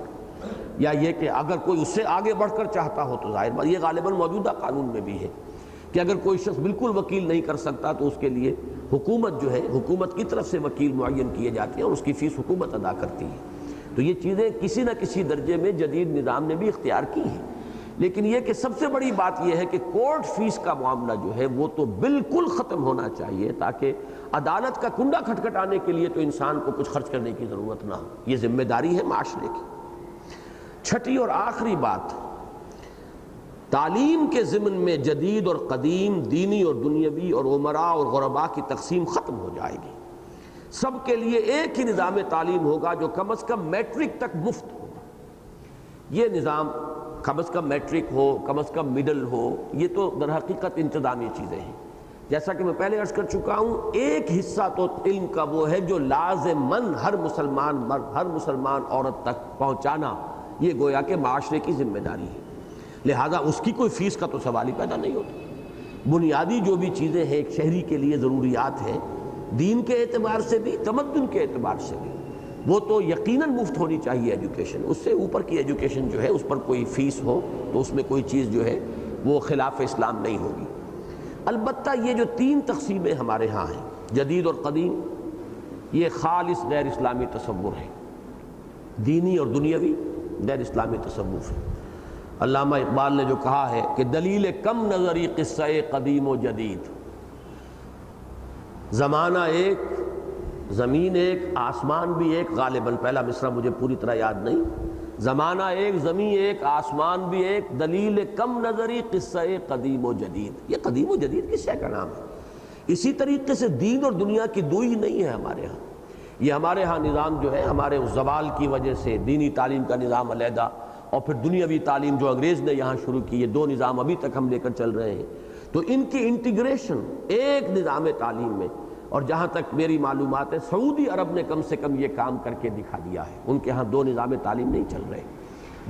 یا یہ کہ اگر کوئی اس سے آگے بڑھ کر چاہتا ہو تو ظاہر بات یہ غالباً موجودہ قانون میں بھی ہے کہ اگر کوئی شخص بالکل وکیل نہیں کر سکتا تو اس کے لیے حکومت جو ہے، حکومت کی طرف سے وکیل معین کیے جاتے ہیں اور اس کی فیس حکومت ادا کرتی ہے۔ تو یہ چیزیں کسی نہ کسی درجے میں جدید نظام نے بھی اختیار کی ہیں، لیکن یہ کہ سب سے بڑی بات یہ ہے کہ کورٹ فیس کا معاملہ جو ہے وہ تو بالکل ختم ہونا چاہیے، تاکہ عدالت کا کنڈا کھٹکھٹانے کے لیے تو انسان کو کچھ خرچ کرنے کی ضرورت نہ ہو۔ یہ ذمہ داری ہے معاشرے کی۔ چھٹی اور آخری بات، تعلیم کے ضمن میں جدید اور قدیم، دینی اور دنیاوی اور امراء اور غرباء کی تقسیم ختم ہو جائے گی۔ سب کے لیے ایک ہی نظام تعلیم ہوگا جو کم از کم میٹرک تک مفت ہوگا۔ یہ نظام کم از کم میٹرک ہو، کم از کم مڈل ہو، یہ تو در حقیقت انتظامی چیزیں ہیں۔ جیسا کہ میں پہلے عرض کر چکا ہوں، ایک حصہ تو علم کا وہ ہے جو لازماً ہر مسلمان مرد، ہر مسلمان عورت تک پہنچانا، یہ گویا کہ معاشرے کی ذمہ داری ہے، لہذا اس کی کوئی فیس کا تو سوال ہی پیدا نہیں ہوتا۔ بنیادی جو بھی چیزیں ہیں ایک شہری کے لیے ضروریات ہیں، دین کے اعتبار سے بھی، تمدن کے اعتبار سے بھی، وہ تو یقیناً مفت ہونی چاہیے ایجوکیشن۔ اس سے اوپر کی ایجوکیشن جو ہے اس پر کوئی فیس ہو تو اس میں کوئی چیز جو ہے وہ خلاف اسلام نہیں ہوگی۔ البتہ یہ جو تین تقسیمیں ہمارے ہاں ہیں، جدید اور قدیم، یہ خالص غیر اسلامی تصور ہے، دینی اور دنیاوی غیر اسلامی تصور ہے۔ علامہ اقبال نے جو کہا ہے کہ دلیل کم نظری قصہ قدیم و جدید، زمانہ ایک، زمین ایک، آسمان بھی ایک، غالباً پہلا مصرع مجھے پوری طرح یاد نہیں، زمانہ ایک، زمین ایک، آسمان بھی ایک، دلیل کم نظری قصہ قدیم و جدید۔ یہ قدیم و جدید کس شے کا نام ہے؟ اسی طریقے سے دین اور دنیا کی دو ہی نہیں ہے ہمارے ہاں۔ یہ ہمارے ہاں نظام جو ہے ہمارے اس زوال کی وجہ سے دینی تعلیم کا نظام علیحدہ اور پھر دنیاوی تعلیم جو انگریز نے یہاں شروع کی، یہ دو نظام ابھی تک ہم لے کر چل رہے ہیں، تو ان کی انٹیگریشن ایک نظام تعلیم میں، اور جہاں تک میری معلومات ہے سعودی عرب نے کم سے کم یہ کام کر کے دکھا دیا ہے. ان کے ہاں دو نظام تعلیم نہیں چل رہے،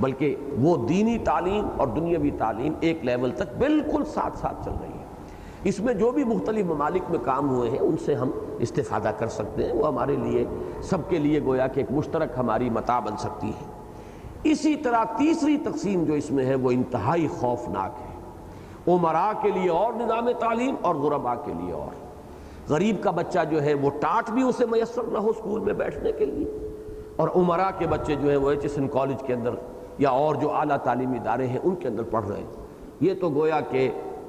بلکہ وہ دینی تعلیم اور دنیاوی تعلیم ایک لیول تک بالکل ساتھ ساتھ چل رہی ہے. اس میں جو بھی مختلف ممالک میں کام ہوئے ہیں ان سے ہم استفادہ کر سکتے ہیں، وہ ہمارے لیے سب کے لیے گویا کہ ایک مشترک ہماری متاع بن سکتی ہے. اسی طرح تیسری تقسیم جو اس میں ہے وہ انتہائی خوفناک ہے. امراء کے لیے اور نظام تعلیم اور غرباء کے لیے اور. غریب کا بچہ جو ہے وہ ٹاٹ بھی اسے میسر نہ ہو اسکول میں بیٹھنے کے لیے، اور امراء کے بچے جو ہیں وہ ایچ ایس این کالج کے اندر یا اور جو اعلیٰ تعلیمی ادارے ہیں ان کے اندر پڑھ رہے ہیں. یہ تو گویا کہ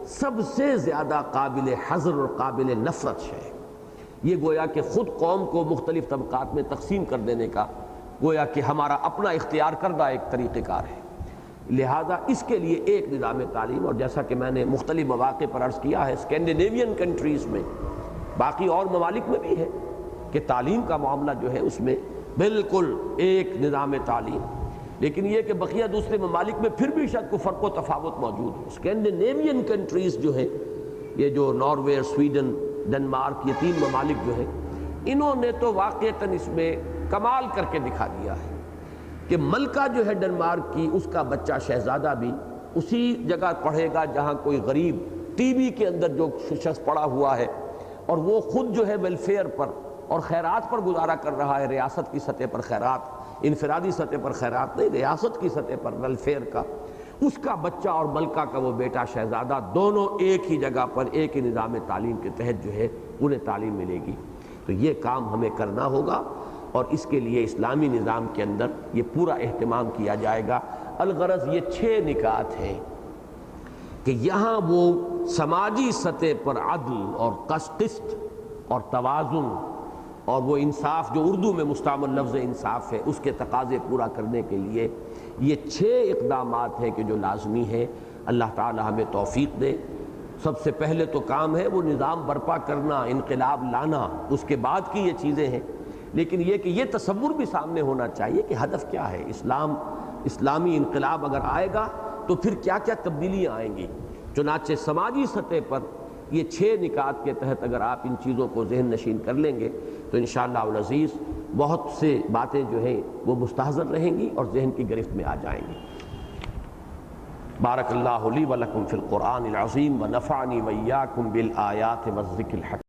سب سے زیادہ قابل حذر اور قابل نفرت ہے. یہ گویا کہ خود قوم کو مختلف طبقات میں تقسیم کر دینے کا گویا کہ ہمارا اپنا اختیار کردہ ایک طریقہ کار ہے. لہٰذا اس کے لیے ایک نظام تعلیم، اور جیسا کہ میں نے مختلف مواقع پر عرض کیا ہے اسکینڈینیوین کنٹریز میں، باقی اور ممالک میں بھی ہے کہ تعلیم کا معاملہ جو ہے اس میں بالکل ایک نظام تعلیم. لیکن یہ کہ بقیہ دوسرے ممالک میں پھر بھی شاید کوئی فرق و تفاوت موجود ہے. اسکینڈینیوین کنٹریز جو ہیں، یہ جو ناروے، سویڈن، ڈنمارک، یہ تین ممالک جو ہیں، انہوں نے تو واقعتاً اس میں کمال کر کے دکھا دیا ہے کہ ملکہ جو ہے ڈنمارک کی، اس کا بچہ شہزادہ بھی اسی جگہ پڑھے گا جہاں کوئی غریب ٹی وی کے اندر جو شخص پڑا ہوا ہے، اور وہ خود جو ہے ویلفیئر پر اور خیرات پر گزارا کر رہا ہے. ریاست کی سطح پر خیرات، انفرادی سطح پر خیرات نہیں، ریاست کی سطح پر ویلفیئر کا. اس کا بچہ اور ملکہ کا وہ بیٹا شہزادہ دونوں ایک ہی جگہ پر ایک ہی نظام تعلیم کے تحت جو ہے انہیں تعلیم ملے گی. تو یہ کام ہمیں کرنا ہوگا، اور اس کے لیے اسلامی نظام کے اندر یہ پورا اہتمام کیا جائے گا. الغرض یہ 6 نکات ہیں کہ یہاں وہ سماجی سطح پر عدل اور قسط اور توازن اور وہ انصاف جو اردو میں مستعمل لفظ انصاف ہے اس کے تقاضے پورا کرنے کے لیے یہ 6 اقدامات ہیں کہ جو لازمی ہیں. اللہ تعالی ہمیں توفیق دے. سب سے پہلے تو کام ہے وہ نظام برپا کرنا، انقلاب لانا، اس کے بعد کی یہ چیزیں ہیں. لیکن یہ کہ یہ تصور بھی سامنے ہونا چاہیے کہ ہدف کیا ہے. اسلامی انقلاب اگر آئے گا تو پھر کیا کیا تبدیلیاں آئیں گی. چنانچہ سماجی سطح پر یہ 6 نکات کے تحت اگر آپ ان چیزوں کو ذہن نشین کر لیں گے تو انشاءاللہ العزیز بہت سے باتیں جو ہیں وہ مستحضر رہیں گی اور ذہن کی گرفت میں آ جائیں گی. بارک اللہ لی و لکم فی القرآن العظیم و نفعنی و ایاکم بالآیات والذکر الحکیم.